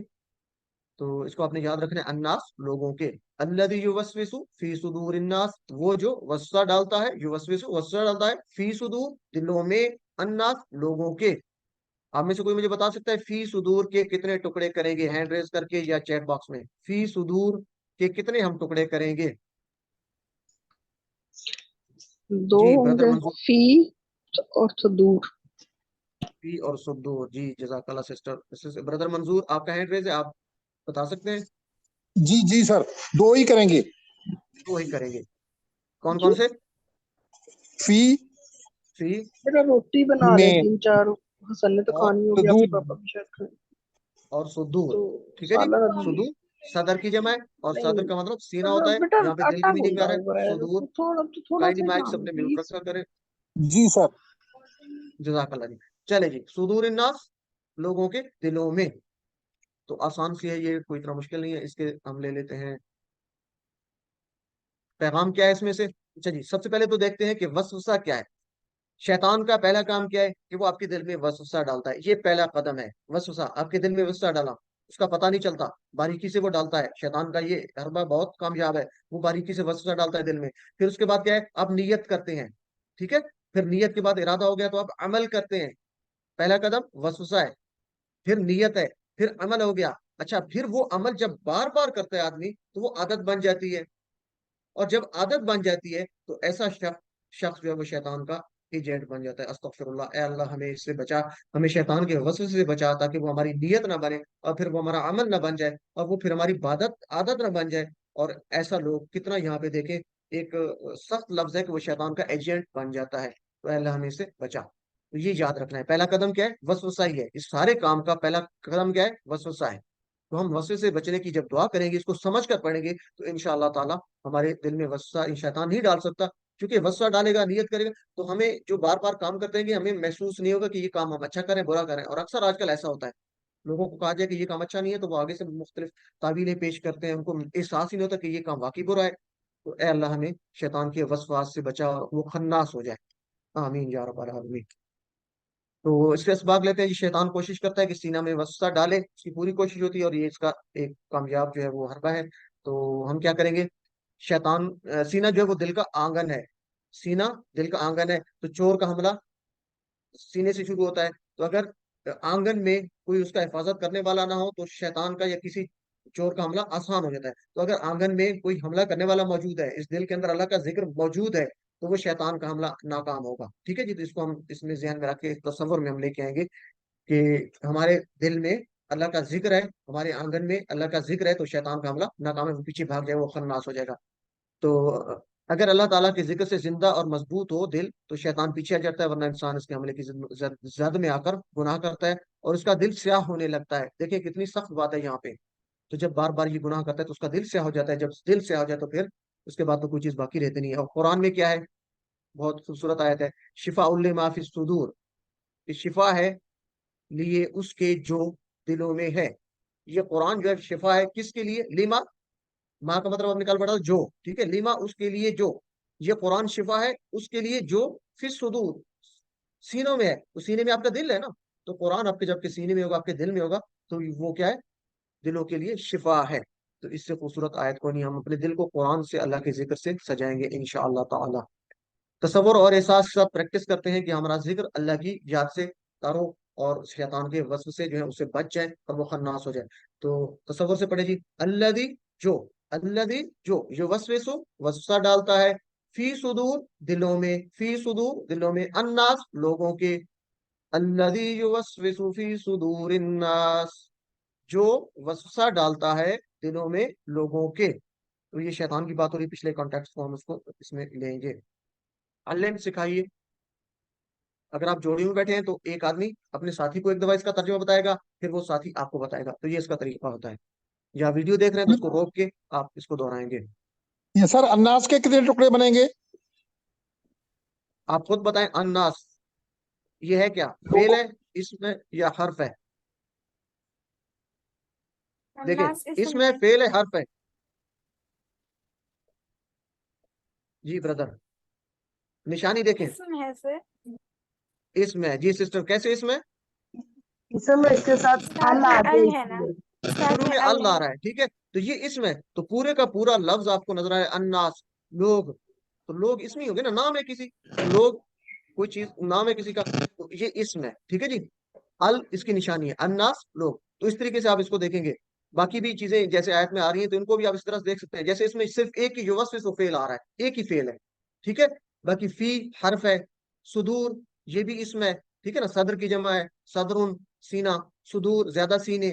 تو اس کو آپ نے یاد رکھنا ہے، الناس لوگوں کے. الذی یوسوس فی صدور الناس وہ جو وسوسہ ڈالتا ہے، یوسوس وسوسہ ڈالتا ہے، فی صدور دلوں میں، الناس لوگوں کے. آپ میں سے کوئی مجھے بتا سکتا ہے فی صدور کے کتنے ٹکڑے کریں گے؟ ہینڈ ریز کر کے یا چیٹ باکس میں. فی صدور کے کتنے ہم ٹکڑے کریں گے؟ دو جی ہوں بردر گے، منظور. فی اور صدور. فی اور صدور. جی جزاک اللہ سسٹر. بردر منظور آپ کا ہینڈ ریز ہے، آپ بتا سکتے ہیں. جی جی سر، دو ہی کریں گے. دو ہی کریں گے. کون جی کون سے؟ فی فی بیٹا روٹی بنا رہے میں 3-4، حسن نے تو اور کھانی ہوگی، آپ کے صدور. پاپا بھی شاید کھائیں. اور صدور. تو ٹھیک ہے جی. سالن صدور صدر کی جمع ہے، اور نہیں، صدر کا مطلب سینہ ہوتا ہے. بیٹا یہاں پہ دل آٹا کی میننگ میں آ گوندا رہا ہوا ہے ہے، صدور. تھوڑا کائنڈلی سا مائک کام اپنے میوٹ پلیز. رکھا کرے. جی سر. جزاک اللہ جی. چلے جی. صدور الناس لوگوں کے دلوں میں. تو آسان سی ہے یہ، کوئی اتنا مشکل نہیں ہے. اس کے ہم لے لیتے ہیں پیغام کیا ہے اس میں سے. اچھا جی، سب سے پہلے تو دیکھتے ہیں کہ وسوسہ کیا ہے. شیطان کا پہلا کام کیا ہے کہ وہ آپ کے دل میں وسوسہ ڈالتا ہے. یہ پہلا قدم ہے، وسوسہ. آپ کے دل میں وسوسہ ڈالا، اس کا پتہ نہیں چلتا، باریکی سے وہ ڈالتا ہے. شیطان کا یہ حربہ بہت کامیاب ہے، وہ باریکی سے وسوسہ ڈالتا ہے دل میں. پھر اس کے بعد کیا ہے؟ آپ نیت کرتے ہیں. ٹھیک ہے. پھر نیت کے بعد ارادہ ہو گیا تو آپ عمل کرتے ہیں. پہلا قدم وسوسہ ہے، پھر نیت ہے، پھر عمل ہو گیا. اچھا، پھر وہ عمل جب بار بار کرتا ہے آدمی تو وہ عادت بن جاتی ہے. اور جب عادت بن جاتی ہے تو ایسا شخص جو ہے وہ شیطان کا ایجنٹ بن جاتا ہے. استغفر اللہ، اے اللہ ہمیں اس سے بچا، ہمیں شیطان کے وسوسے سے بچا، تاکہ وہ ہماری نیت نہ بنے اور پھر وہ ہمارا عمل نہ بن جائے اور وہ پھر ہماری عادت نہ بن جائے. اور ایسا لوگ کتنا یہاں پہ دیکھیں، ایک سخت لفظ ہے کہ وہ شیطان کا ایجنٹ بن جاتا ہے. تو اے اللہ ہمیں اس سے بچا. تو یہ یاد رکھنا ہے، پہلا قدم کیا ہے؟ وسوسہ ہی ہے. اس سارے کام کا پہلا قدم کیا ہے؟ وسوسہ ہے. تو ہم وسوسے سے بچنے کی جب دعا کریں گے، اس کو سمجھ کر پڑھیں گے، تو انشاءاللہ تعالی ہمارے دل میں وسوسہ شیطان نہیں ڈال سکتا. کیونکہ وسوسہ ڈالے گا، نیت کرے گا، تو ہمیں جو بار بار کام کرتے ہیں ہمیں محسوس نہیں ہوگا کہ یہ کام ہم اچھا کریں برا کریں. اور اکثر آج کل ایسا ہوتا ہے، لوگوں کو کہا جائے کہ یہ کام اچھا نہیں ہے تو وہ آگے سے مختلف تعویلیں پیش کرتے ہیں، ان کو احساس ہی نہیں ہوتا کہ یہ کام واقعی برا ہے. تو اے اللہ ہمیں شیطان کے وسواس سے بچا اور وہ خناس ہو جائے. آمین یا رب العالمین. تو اس کے اسباق لیتے ہیں. شیطان کوشش کرتا ہے کہ سینہ میں وسوسہ ڈالے، اس کی پوری کوشش ہوتی ہے، اور یہ اس کا ایک کامیاب جو ہے وہ حربہ ہے. تو ہم کیا کریں گے؟ شیطان سینہ جو ہے وہ دل کا آنگن ہے. سینہ دل کا آنگن ہے، تو چور کا حملہ سینے سے شروع ہوتا ہے. تو اگر آنگن میں کوئی اس کا حفاظت کرنے والا نہ ہو تو شیطان کا یا کسی چور کا حملہ آسان ہو جاتا ہے. تو اگر آنگن میں کوئی حملہ کرنے والا موجود ہے، اس دل کے اندر اللہ کا ذکر موجود ہے، تو وہ شیطان کا حملہ ناکام ہوگا. ٹھیک ہے جی. تو اس کو ہم اس میں ذہن میں رکھ کے تصور میں ہم لے کے آئیں گے کہ ہمارے دل میں اللہ کا ذکر ہے، ہمارے آنگن میں اللہ کا ذکر ہے، تو شیطان کا حملہ ناکام ہے، وہ پیچھے بھاگ جائے، وہ خناس ہو جائے گا. تو اگر اللہ تعالیٰ کے ذکر سے زندہ اور مضبوط ہو دل تو شیطان پیچھے ہٹ جاتا ہے، ورنہ انسان اس کے حملے کی زد میں آ کر گناہ کرتا ہے اور اس کا دل سیاہ ہونے لگتا ہے. دیکھیں کتنی سخت بات ہے یہاں پہ. تو جب بار بار یہ گناہ کرتا ہے تو اس کا دل سیاہ ہو جاتا ہے. جب دل سیاہ ہو جائے تو پھر اس کے بعد تو کوئی چیز باقی رہتی نہیں ہے. اور قرآن میں کیا ہے؟ بہت خوبصورت آیت ہے، شفاء لما فی الصدور، شفا ہے لیے اس کے جو دلوں میں ہے. یہ قرآن جو ہے شفا ہے کس کے لیے؟ لیما، ماں کا مطلب اب نکال پڑا جو، ٹھیک ہے، لیما اس کے لیے جو. یہ قرآن شفا ہے اس کے لیے جو فی الصدور، سینوں میں ہے. تو سینے میں آپ کا دل ہے نا، تو قرآن آپ کے جب کے سینے میں ہوگا، آپ کے دل میں ہوگا، تو وہ کیا ہے؟ دلوں کے لیے شفا ہے. تو اس سے خوبصورت آیت کو نہیں، ہم اپنے دل کو قرآن سے، اللہ کے ذکر سے سجائیں گے انشاءاللہ تعالی. تصور اور احساس کے ساتھ پریکٹس کرتے ہیں کہ ہمارا ذکر اللہ کی یاد سے تارو، اور شیطان کے وسوسے سے جو ہے اس سے بچ جائیں اور وہ خناس ہو جائے. تو تصور سے پڑھے جی، الذی جو، الذی جو، یہ وسوسو وسوسہ ڈالتا ہے، فی صدور دلوں میں، فی صدور دلوں میں، الناس لوگوں کے، الذی یوسوس فی صدور الناس جو وسوسہ ڈالتا ہے دلوں میں لوگوں کے. تو یہ شیطان کی بات ہو رہی، پچھلے کانٹیکٹ کو ہم اس کو اس میں لیں گے. علم سکھائیے. اگر آپ جوڑی میں بیٹھے ہیں تو ایک آدمی اپنے ساتھی کو ایک دفعہ اس کا ترجمہ بتائے گا، پھر وہ ساتھی آپ کو بتائے گا. تو یہ اس کا طریقہ ہوتا ہے. یا ویڈیو دیکھ رہے ہیں تو اس کو روک کے آپ اس کو دہرائیں گے. یہ سر اناس کے کتنے ٹکڑے بنیں گے؟ آپ خود بتائیں. الناس یہ ہے کیا؟ فعل ہے، اسم ہے یا حرف ہے؟ دیکھیں، اس میں فعل ہے، حرف ہے. جی بردر، نشانی دیکھیں، اسم ہے. جی سسٹر، کیسے اسم ہے؟ اسم میں اس کے ساتھ ال آتے ہیں اس لیے. شروع میں ال آ رہا ہے، ٹھیک ہے. تو یہ اسم ہے، تو پورے کا پورا لفظ آپ کو نظر آئے الناس، لوگ. تو لوگ اسم ہی ہو گئے نا، نام ہے کسی. لوگ کوئی چیز نام ہے کسی کا، تو یہ اسم ہے. ٹھیک ہے جی. ال اس کی نشانی ہے، الناس لوگ. تو اس طریقے سے آپ اس کو دیکھیں گے. باقی بھی چیزیں جیسے آیت میں آ رہی ہیں تو ان کو بھی آپ اس طرح سے دیکھ سکتے ہیں. جیسے اس میں صرف ایک ہی یوسوس فعل آ رہا ہے، ایک ہی فعل ہے، ٹھیک ہے. باقی فی حرف ہے، صدور یہ بھی اسم ہے، ٹھیک ہے نا. صدر کی جمع ہے، صدرن سینہ، صدور زیادہ سینے.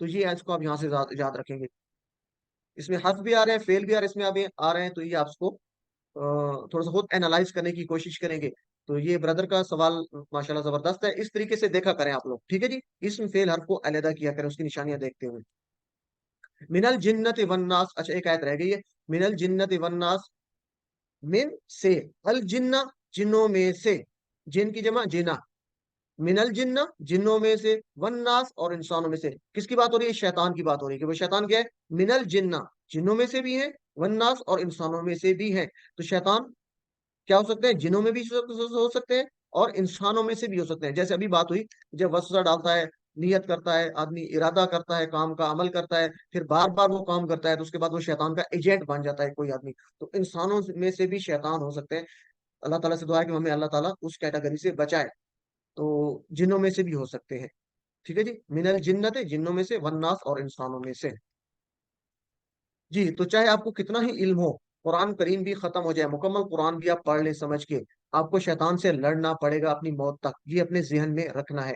تو یہ اس کو آپ یہاں سے یاد رکھیں گے. اس میں حرف بھی آ رہے ہیں، فعل بھی آ رہے ہیں، اس میں اب آ رہے ہیں. تو یہ آپ اس کو تھوڑا سا خود اینالائز کرنے کی کوشش کریں گے. تو یہ بردر کا سوال ماشاءاللہ زبردست ہے. اس طریقے سے دیکھا کریں آپ لوگ، ٹھیک ہے جی. اسم فعل حرف کو علیحدہ کیا کریں، اس کی نشانیاں دیکھتے ہوئے. من الجنت والناس، اچھا ایک آیت رہ گئی ہے. من الجنت والناس، من سے، الجنہ جنوں میں سے، جن کی جمع جنا، من الجنہ جنوں میں سے، والناس اور انسانوں میں سے. کس کی بات ہو رہی ہے؟ شیطان کی بات ہو رہی ہے کہ وہ شیطان کیا ہے؟ من الجنہ جنوں میں سے بھی ہے، والناس اور انسانوں میں سے بھی ہے. تو شیطان کیا ہو سکتے ہیں؟ جنوں میں بھی ہو سکتے ہیں اور انسانوں میں سے بھی ہو سکتے ہیں. جیسے ابھی بات ہوئی، جب وسوسہ ڈالتا ہے، نیت کرتا ہے آدمی، ارادہ کرتا ہے، کام کا عمل کرتا ہے، پھر بار بار وہ کام کرتا ہے، تو اس کے بعد وہ شیطان کا ایجنٹ بن جاتا ہے کوئی آدمی. تو انسانوں میں سے بھی شیطان ہو سکتے ہیں. اللہ تعالیٰ سے دعا ہے کہ ہمیں اللہ تعالیٰ اس کیٹیگری سے بچائے. تو جنوں میں سے بھی ہو سکتے ہیں، ٹھیک ہے جی. من الجنت جنوں میں سے، والناس اور انسانوں میں سے. جی تو چاہے آپ کو کتنا ہی علم ہو، قرآن کریم بھی ختم ہو جائے، مکمل قرآن بھی آپ پڑھ لیں سمجھ کے، آپ کو شیطان سے لڑنا پڑے گا اپنی موت تک. یہ اپنے ذہن میں رکھنا ہے،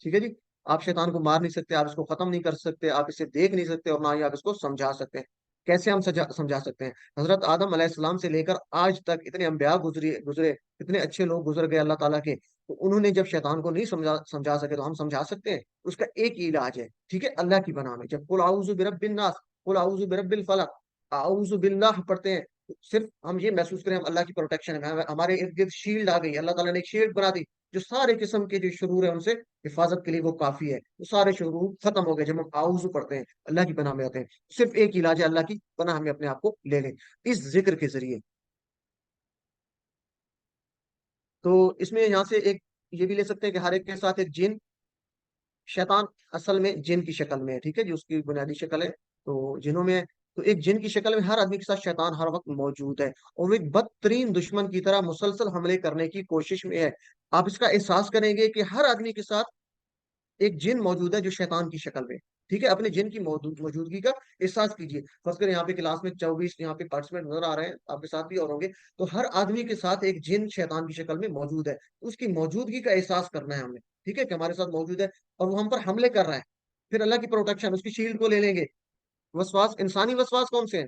ٹھیک ہے جی. آپ شیطان کو مار نہیں سکتے، آپ اس کو ختم نہیں کر سکتے، آپ اسے دیکھ نہیں سکتے، اور نہ ہی آپ اس کو سمجھا سکتے ہیں. کیسے ہم سمجھا سکتے ہیں؟ حضرت آدم علیہ السلام سے لے کر آج تک اتنے انبیاء گزرے، اتنے اچھے لوگ گزر گئے اللہ تعالیٰ کے. تو انہوں نے جب شیطان کو نہیں سمجھا سکے تو ہم سمجھا سکتے ہیں. اس کا ایک ہی علاج ہے، ٹھیک ہے، اللہ کی پناہ میں. جب قل اعوذ برب الناس، قل اعوذ برب الفلق، اعوذ باللہ پڑھتے ہیں، صرف ہم یہ محسوس کریں ہم اللہ کی پروٹیکشن ہے، ہمارے ارد گرد شیلڈ آ گئی، اللہ تعالیٰ نے ایک شیلڈ بنا دی جو سارے قسم کے جو شرور ہیں ان سے حفاظت کے لیے وہ کافی ہے. وہ سارے شرور ختم ہو گئے جب ہم اعوذ پڑھتے ہیں، اللہ کی پناہ میں آتے ہیں. صرف ایک علاج ہے، اللہ کی پناہ میں اپنے آپ کو لے لیں اس ذکر کے ذریعے. تو اس میں یہاں سے ایک یہ بھی لے سکتے ہیں کہ ہر ایک کے ساتھ ایک جن، شیطان اصل میں جن کی شکل میں ہے، ٹھیک ہے جی، اس کی بنیادی شکل ہے تو جنوں میں ہے. تو ایک جن کی شکل میں ہر آدمی کے ساتھ شیطان ہر وقت موجود ہے، اور وہ ایک بدترین دشمن کی طرح مسلسل حملے کرنے کی کوشش میں ہے. آپ اس کا احساس کریں گے کہ ہر آدمی کے ساتھ ایک جن موجود ہے جو شیطان کی شکل میں، ٹھیک ہے. اپنے جن کی موجودگی کا احساس کیجیے. فرض کریں یہاں پہ کلاس میں 24 یہاں پہ پارٹیسپینٹ نظر آ رہے ہیں، آپ کے ساتھ بھی اور ہوں گے. تو ہر آدمی کے ساتھ ایک جن شیطان کی شکل میں موجود ہے. اس کی موجودگی کا احساس کرنا ہے ہمیں، ٹھیک ہے، کہ ہمارے ساتھ موجود ہے اور وہ ہم پر حملے کر رہا ہے. پھر اللہ کی پروٹیکشن، اس کی شیلڈ کو لے لیں گے. وسواس، انسانی وسواس کون سے ہیں؟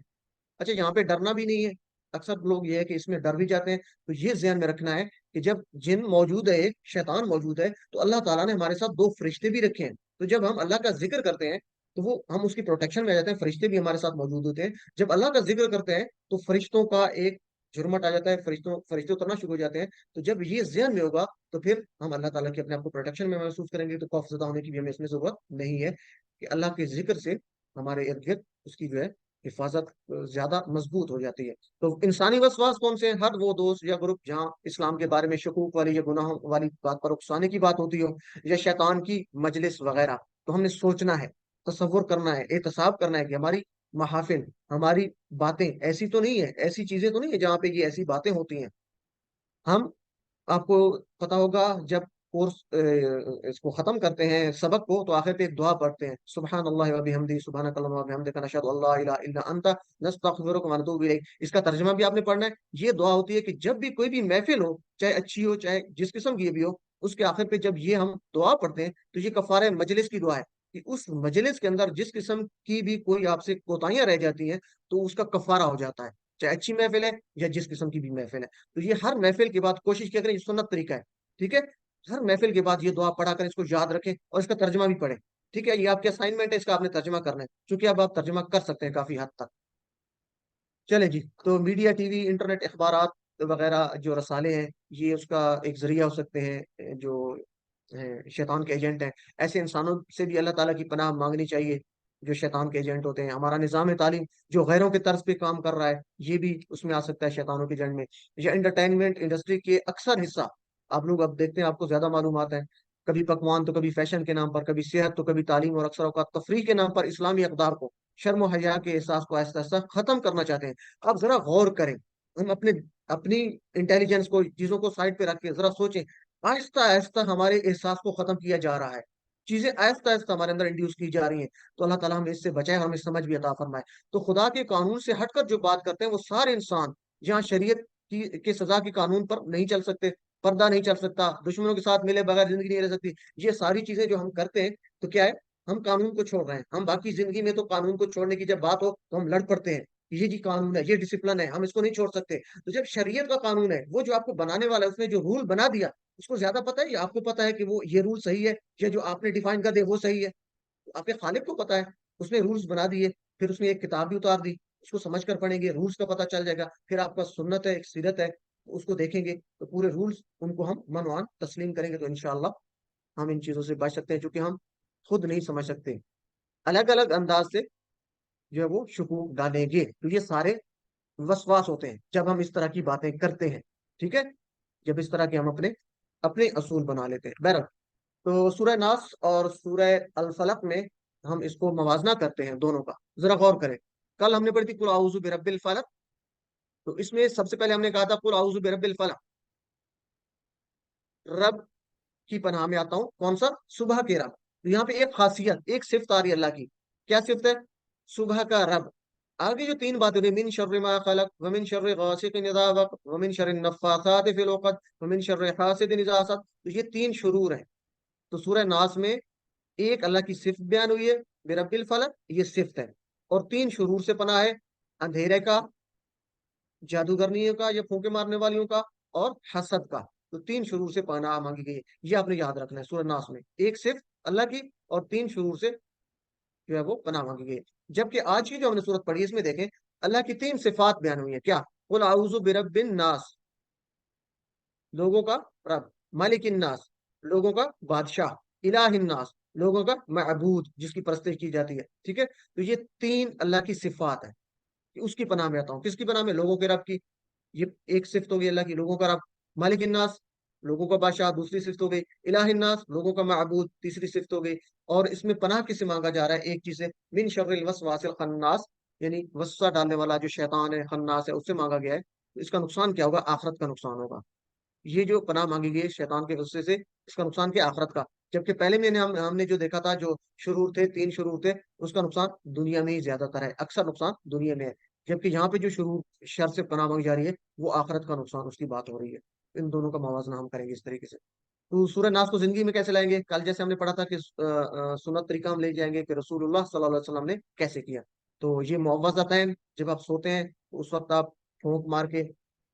اچھا یہاں پہ ڈرنا بھی نہیں ہے. اکثر لوگ یہ ہے کہ اس میں ڈر بھی جاتے ہیں. تو یہ ذہن میں رکھنا ہے کہ جب جن موجود ہے، ایک شیطان موجود ہے، تو اللہ تعالیٰ نے ہمارے ساتھ 2 فرشتے بھی رکھے ہیں. تو جب ہم اللہ کا ذکر کرتے ہیں تو وہ ہم اس کی پروٹیکشن میں آ جاتے ہیں. فرشتے بھی ہمارے ساتھ موجود ہوتے ہیں. جب اللہ کا ذکر کرتے ہیں تو فرشتوں کا ایک جھرمٹ آ جاتا ہے, فرشتے اترنا شروع ہو جاتے ہیں. تو جب یہ ذہن میں ہوگا تو پھر ہم اللہ تعالیٰ کی اپنے آپ کو پروٹیکشن میں محسوس کریں گے. تو خوف زدہ ہونے کی بھی ہمیں اس میں ضرورت نہیں ہے, کہ اللہ کے ذکر سے ہمارے ارد گرد اس کی جو ہے حفاظت زیادہ مضبوط ہو جاتی ہے. تو انسانی وسواس کون سے ہیں؟ ہر وہ دوست یا گروپ جہاں اسلام کے بارے میں شکوک والی یا گناہوں والی بات پر اکسانے کی بات ہوتی ہو, یا شیطان کی مجلس وغیرہ. تو ہم نے سوچنا ہے, تصور کرنا ہے, احتساب کرنا ہے کہ ہماری محافل, ہماری باتیں ایسی تو نہیں ہے, ایسی چیزیں تو نہیں ہے جہاں پہ یہ ایسی باتیں ہوتی ہیں. ہم, آپ کو پتا ہوگا, جب کورس اس کو ختم کرتے ہیں سبق کو, تو آخر پہ ایک دعا پڑھتے ہیں, سبحان اللہ و بحمدہ سبحانک اللہم و بحمدک نشہد ان لا الہ الا انت نستغفرک و نتوب الیک. اس کا ترجمہ بھی آپ نے پڑھنا ہے. یہ دعا ہوتی ہے کہ جب بھی کوئی بھی محفل ہو, چاہے اچھی ہو چاہے جس قسم کی بھی ہو, اس کے آخر پہ جب یہ ہم دعا پڑھتے ہیں تو یہ کفارہ مجلس کی دعا ہے, کہ اس مجلس کے اندر جس قسم کی بھی کوئی آپ سے کوتاہیاں رہ جاتی ہیں تو اس کا کفارہ ہو جاتا ہے, چاہے اچھی محفل ہے یا جس قسم کی بھی محفل ہے. تو یہ ہر محفل کے بعد کوشش کیا کریں, یہ سنت طریقہ ہے, ٹھیک ہے. ہر محفل کے بعد یہ دعا پڑھا کر اس کو یاد رکھیں اور اس کا ترجمہ بھی پڑھیں, ٹھیک ہے. یہ آپ کے اسائنمنٹ ہے, اس کا آپ نے ترجمہ کرنا ہے, چونکہ اب آپ ترجمہ کر سکتے ہیں کافی حد تک. چلیں جی, تو میڈیا, ٹی وی, انٹرنیٹ, اخبارات وغیرہ جو رسالے ہیں, یہ اس کا ایک ذریعہ ہو سکتے ہیں جو شیطان کے ایجنٹ ہیں. ایسے انسانوں سے بھی اللہ تعالیٰ کی پناہ مانگنی چاہیے جو شیطان کے ایجنٹ ہوتے ہیں. ہمارا نظام تعلیم جو غیروں کے طرز پہ کام کر رہا ہے, یہ بھی اس میں آ سکتا ہے شیطانوں کے ایجنٹ میں. یا انٹرٹینمنٹ انڈسٹری کے اکثر حصہ آپ لوگ اب دیکھتے ہیں, آپ کو زیادہ معلومات ہیں, کبھی پکوان تو کبھی فیشن کے نام پر, کبھی صحت تو کبھی تعلیم, اور اکثر اوقات تفریح کے نام پر اسلامی اقدار کو, شرم و حیا کے احساس کو آہستہ آہستہ ختم کرنا چاہتے ہیں. آپ ذرا غور کریں, ہم اپنی انٹیلیجنس کو, چیزوں کو سائڈ پہ رکھ کے ذرا سوچیں. آہستہ آہستہ ہمارے احساس کو ختم کیا جا رہا ہے, چیزیں آہستہ آہستہ ہمارے اندر انڈیوس کی جا رہی ہیں. تو اللہ تعالیٰ ہمیں اس سے بچائے اور ہمیں سمجھ بھی عطا فرمائے. تو خدا کے قانون سے ہٹ کر جو بات کرتے ہیں وہ سارے انسان جہاں شریعت کی سزا کے قانون پر نہیں چل سکتے, پردہ نہیں چل سکتا, دشمنوں کے ساتھ ملے بغیر زندگی نہیں رہ سکتی, یہ ساری چیزیں جو ہم کرتے ہیں تو کیا ہے, ہم قانون کو چھوڑ رہے ہیں. ہم باقی زندگی میں تو قانون کو چھوڑنے کی جب بات ہو تو ہم لڑ پڑتے ہیں, یہ جی قانون ہے, یہ ڈسپلن ہے, ہم اس کو نہیں چھوڑ سکتے. تو جب شریعت کا قانون ہے, وہ جو آپ کو بنانے والا ہے, اس نے جو رول بنا دیا, اس کو زیادہ پتا ہے یا آپ کو پتا ہے کہ وہ یہ رول صحیح ہے, یا جو آپ نے ڈیفائن کر دیا وہ صحیح ہے؟ آپ کے خالق کو پتا ہے, اس نے رولز بنا دیے, پھر اس نے ایک کتاب بھی اتار دی, اس کو سمجھ کر پڑھیں گے, رولز کا پتہ چل جائے گا. پھر آپ کا سنت ہے, ایک سیرت ہے, اس کو دیکھیں گے تو پورے رولز ان کو ہم منوان تسلیم کریں گے. تو انشاءاللہ ہم ان چیزوں سے بچ سکتے ہیں, چونکہ ہم خود نہیں سمجھ سکتے. الگ الگ انداز سے جو ہے وہ شکوک ڈالیں گے. تو یہ سارے وسواس ہوتے ہیں جب ہم اس طرح کی باتیں کرتے ہیں, ٹھیک ہے, جب اس طرح کے ہم اپنے اپنے اصول بنا لیتے ہیں. بہرحال, تو سورہ ناس اور سورہ الفلق میں ہم اس کو موازنہ کرتے ہیں دونوں کا. ذرا غور کریں, کل ہم نے پڑھی تھی قل اعوذ برب الفلق, تو اس میں سب سے پہلے ہم نے کہا تھا قل اعوذ برب الفلق, رب کی پناہ میں آتا ہوں. کون سا؟ صبح کے رب. تو یہاں پہ ایک خاصیت, ایک صفت آ رہی ہے اللہ کی. کیا صفت ہے؟ صبح کا رب. آگے جو تین باتیں ہوئی, من شر ما خلق ومن شر غاسق اذا وقب ومن شر النفاثات فی العقد ومن شر حاسد اذا حسد, تو یہ تین شرور ہیں. تو سورہ ناس میں ایک اللہ کی صفت بیان ہوئی ہے برب الفلق, یہ صفت ہے, اور تین شرور سے پناہ ہے, اندھیرے کا, جادوگرنیوں کا یا پھونکے مارنے والیوں کا, اور حسد کا. تو تین شرور سے پناہ مانگی گئی ہے, یہ آپ نے یاد رکھنا ہے. سورہ ناس میں ایک صفت اللہ کی اور تین شرور سے جو ہے وہ پناہ مانگی گئی ہے. جبکہ آج کی جو ہم نے صورت پڑھی اس میں دیکھیں اللہ کی تین صفات بیان ہوئی ہیں. کیا؟ قل اعوذ برب الناس, لوگوں کا رب, مالک الناس, لوگوں کا بادشاہ, الہ الناس, لوگوں کا معبود جس کی پرستش کی جاتی ہے, ٹھیک ہے. تو یہ تین اللہ کی صفات ہیں کہ اس کی پناہ میں آتا ہوں. کس کی پناہ میں؟ لوگوں کے رب کی. یہ ایک صفت ہوگی اللہ کی, لوگوں کا رب. مالک الناس, لوگوں کا بادشاہ, دوسری صفت ہو گئی. الہ الناس, لوگوں کا معبود, تیسری صفت ہو گئی. اور اس میں پناہ کس سے مانگا جا رہا ہے؟ ایک چیز سے, من شر الوسواس الخناس, یعنی وسوسہ ڈالنے والا جو شیطان ہے, خناس ہے, اس سے مانگا گیا ہے. اس کا نقصان کیا ہوگا؟ آخرت کا نقصان ہوگا. یہ جو پناہ مانگی گئی ہے شیطان کے غصے سے, اس کا نقصان کیا؟ آخرت کا. جبکہ پہلے میں نے ہم نے جو دیکھا تھا, جو شرور تھے, تین شرور تھے, اس کا نقصان دنیا میں ہی زیادہ تر ہے, اکثر نقصان دنیا میں ہے. جبکہ یہاں پہ جو شرور شر سے پناہ مانگی جا رہی ہے وہ آخرت کا نقصان, اس کی بات ہو رہی ہے. ان دونوں کا موازنہ ہم کریں گے اس طریقے سے. تو سورہ ناس کو زندگی میں کیسے لائیں گے؟ کل جیسے ہم نے پڑھا تھا کہ سنت طریقہ ہم لے جائیں گے کہ رسول اللہ صلی اللہ علیہ وسلم نے کیسے کیا. تو یہ معوذتین, جب آپ سوتے ہیں اس وقت آپ پھونک مار کے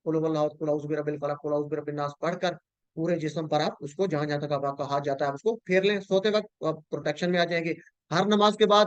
قل هو اللہ, قل اعوذ برب الفلق, قل اعوذ برب الناس پڑھ کر پورے جسم پر آپ اس کو جہاں جہاں تک آپ کا ہاتھ جاتا ہے آپ اس کو پھیر لیں. سوتے وقت آپ پروٹیکشن میں آ جائیں گے. ہر نماز کے بعد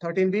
13B,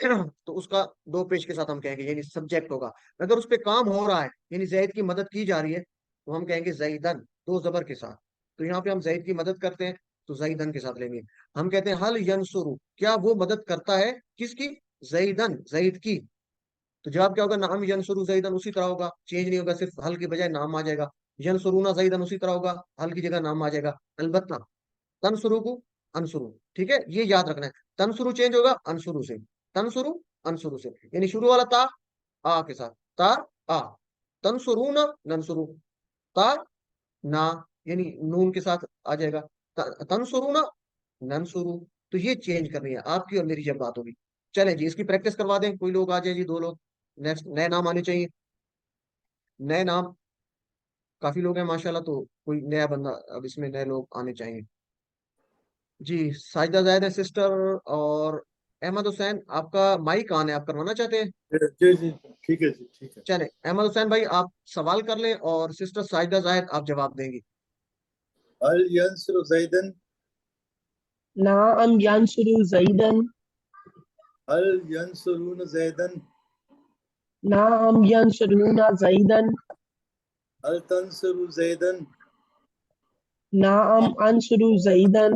تو اس کا دو پیش کے ساتھ ہم کہیں گے، یعنی سبجیکٹ ہوگا. اگر اس پہ کام ہو رہا ہے یعنی زید کی مدد کی جا رہی ہے تو ہم کہیں گے زیدن، دو زبر کے ساتھ. تو یہاں پہ ہم زید کی مدد کرتے ہیں تو زیدن کے ساتھ لیں گے. ہم کہتے ہیں حل ینصرو، کیا وہ مدد کرتا ہے کس کی؟ زیدن، زید کی. تو جواب کیا ہوگا؟ نعم ینصرو زیدن، اسی طرح ہوگا، چینج نہیں ہوگا، صرف حل کی بجائے نام آ جائے گا. ینصرون زیدن اسی طرح ہوگا، حل کی جگہ نام آ جائے گا. البتہ تنصرو کو انصرو، ٹھیک ہے، یہ یاد رکھنا ہے. تنصرو چینج ہوگا انصرو سے، تنصرو انصرو سے، یعنی شروع والا تا آ کے ساتھ، تا آ. تنصرون ننصرو، تا نا یعنی نون کے ساتھ آ جائے گا. تنصرون ننصرو. تو یہ چینج کرنی ہے آپ کی اور میری جب بات ہوگی. چلیں جی اس کی پریکٹس کروا دیں، کوئی لوگ آ جائیں جی، دو لوگ. نیکسٹ نئے نام آنے چاہیے، نئے نام کافی لوگ ہیں ماشاءاللہ، تو کوئی نیا بندہ اب اس میں نئے لوگ آنے چاہیے. جی ساجدہ زاہد ہے سسٹر، اور احمد حسین آپ کا مائک آن ہے، آپ کروانا چاہتے ہیں؟ جی جی ٹھیک ہے جی ٹھیک ہے. چلیں احمد حسین بھائی آپ سوال کر لیں اور سسٹر ساجدہ زاہد آپ جواب دیں گی. هل ينصر زيدا؟ نعم ينصر زيدا. هل ينصرون زيدا؟ نعم ينصرون زيدا. هل تنصر زيدا؟ نعم أنصر زيدا.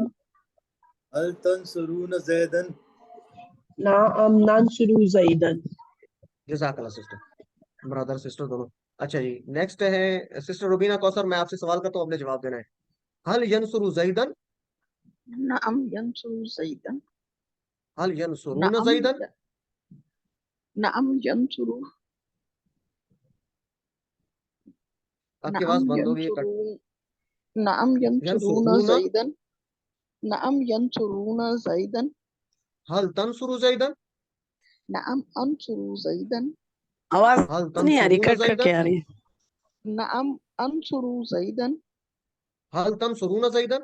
هل تنصرون زيدا؟ نعم ننصر زيدا. جزاک اللہ سسٹر، برادر سسٹر دونوں. اچھا جی نیکسٹ ہے سسٹر روبینہ کوثر، میں آپ سے سوال کرتا ہوں، آپ نے جواب دینا ہے. حل ینصر زیدن، نعم ينصر زيدا. حل ینصرون نعم زیدن. نعم ينصر. آپ کی آواز نعم بند ہو گئی ہے. ينصرون. نعم ينصرون ینصرون، زيدا. نعم ينصرون زيدا. حل تنصر زیدن، نعم أنصر زيدا. آواز حل نہیں آ رہی، تنصرون کٹ کٹ زیدن، کے آ رہی ہے. نعم أنصر زيدا. حل تنصرون زیدن.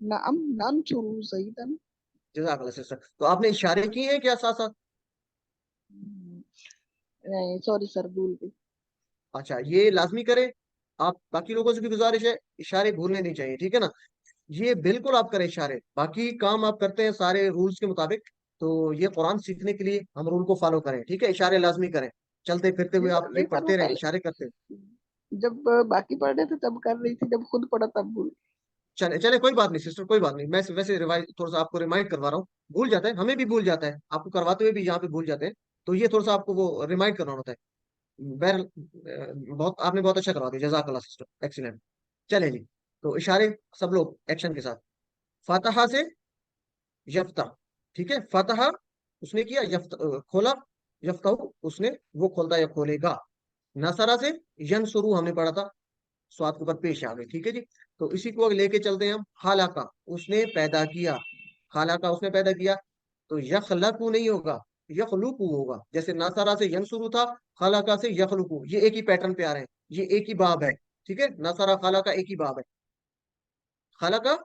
نعم ننصر زيدا. جزاک اللہ سسٹر. تو آپ نے اشارے کیے ہیں کیا ساتھ ساتھ؟ نہیں سوری سر بھول گئی. اچھا یہ لازمی کریں آپ، باقی لوگوں سے بھی گزارش ہے اشارے بھولنے نہیں چاہیے، ٹھیک ہے نا. یہ بالکل آپ کریں اشارے، باقی کام آپ کرتے ہیں سارے رولز کے مطابق. تو یہ قرآن سیکھنے کے لیے ہم رول کو فالو کریں، ٹھیک ہے، اشارے لازمی کریں. چلتے پھرتے ہوئے آپ یہ نہیں سر وہ پڑھتے رہیں، پہلے اشارے کرتے ہیں. جب باقی پڑھ رہے تھے تب کر رہی تھی، جب خود پڑھا تب بھول. چلے چلے کوئی بات نہیں سسٹر، کوئی بات نہیں. میں ویسے ریوائز تھوڑا سا آپ کو ریمائنڈ کروا رہا ہوں. بھول جاتا ہے، ہمیں بھی بھول جاتا ہے، آپ کو کرواتے ہوئے بھی یہاں پہ بھول جاتے ہیں. تو یہ تھوڑا سا آپ کو وہ ریمائنڈ کرنا ہوتا ہے. بہرحال بہت آپ نے بہت اچھا کروا دیا، جزاک اللہ سسٹر، ایکسیلنٹ. چلیں جی تو اشارے سب لوگ ایکشن کے ساتھ. فاتحہ سے یفتح، ٹھیک ہے، فاتحہ اس نے کیا، کھولا، یفتح اس نے وہ کھولتا یا کھولے گا. نصرہ سے ینصرو ہم نے پڑھا تھا، سواد کے اوپر پیش آ گئی، ٹھیک ہے جی. تو اسی کو لے کے چلتے ہیں ہم. خالقہ اس نے پیدا کیا، خالقہ اس نے پیدا کیا. تو یخلقو نہیں ہوگا، یخلقو ہوگا. جیسے نصرہ سے ینصرو تھا، خالقہ سے یخلقو، یہ ایک ہی پیٹرن پہ آ رہے ہیں، یہ ایک ہی باب ہے، ٹھیک ہے. نصرہ خالقہ ایک ہی باب ہے. خالقہ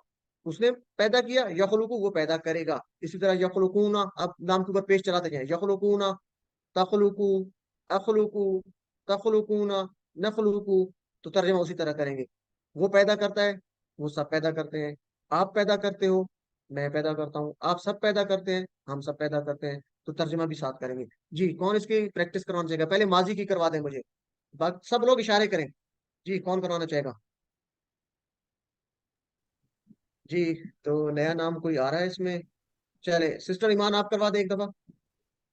اس نے پیدا کیا، یخلقو وہ پیدا کرے گا. اسی طرح یخلقون، اب نام کے اوپر پیش چلاتے جائیں. یخلقون، تخلقو، اخلقو، تخلقون، نخلقو. تو ترجمہ اسی طرح کریں گے. وہ پیدا کرتا ہے، وہ سب پیدا کرتے ہیں. آپ پیدا کرتے ہو، میں پیدا کرتا ہوں، آپ سب پیدا کرتے ہیں، ہم سب پیدا کرتے ہیں. تو ترجمہ بھی ساتھ کریں گے. جی کون اس کی پریکٹس کروانا چاہے گا؟ پہلے ماضی کی کروا دیں مجھے، سب لوگ اشارے کریں. جی کون کروانا چاہے گا؟ جی تو نیا نام کوئی آ رہا ہے اس میں. چلے سسٹر ایمان آپ کروا دیں ایک دفعہ،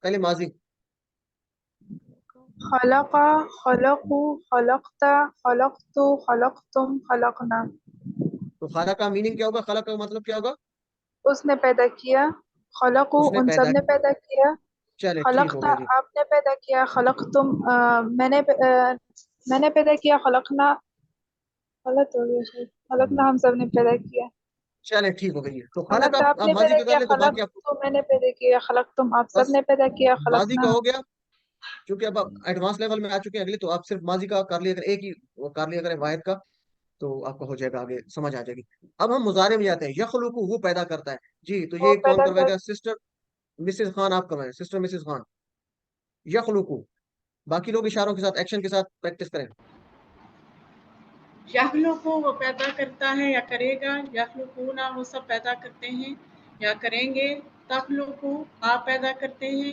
پہلے ماضی. خلق، خلقوا، خلقت، خلقت، خلقتم، خلقنا. تو خالق کا میننگ کیا ہوگا؟ خالق کا مطلب کیا ہوگا؟ اس نے پیدا کیا. خلقو اس نے ان پیدا سب نے پیدا کیا. چلے ٹھیک ہو خلقتا گیا جی. آپ نے پیدا کیا. خلقتم میں نے پیدا کیا. خلقنا غلط ہو گیا شاید. خلقنا ہم سب نے پیدا کیا. چلے ٹھیک ہو گئی. تو خالق خلقتا آپ آپ نے ماضی پیدا کا کر کیا. لیں تو باقی آپ کو خلقتم میں نے پیدا کیا. خلقتم آپ سب بس نے پیدا کیا. ماضی خلقنا کا ہو گیا. کیونکہ اب ایڈوانس لیول میں آ چکے ہیں اگلے، تو آپ صرف ماضی کا کر لیا کریں، ایک ہی وہ کر لیا کریں واحد کا، تو آپ کو ہو جائے گا، آگے سمجھ آ جائے گی. اب ہم مضارع میں جاتے ہیں. یخلقو وہ پیدا کرتا ہے. جی تو وہ یہ کون پیدا کروائے کر. گا؟ سسٹر مسز خان آپ کروائیں، سسٹر مسز خان. یخلقو، باقی لوگ اشاروں کے ساتھ ایکشن کے ساتھ پریکٹس کریں. یخلقو وہ پیدا کرتا ہے یا کرے گا. یخلقون وہ سب پیدا کرتے ہیں یا کریں گے. تخلقو آپ پیدا کرتے ہیں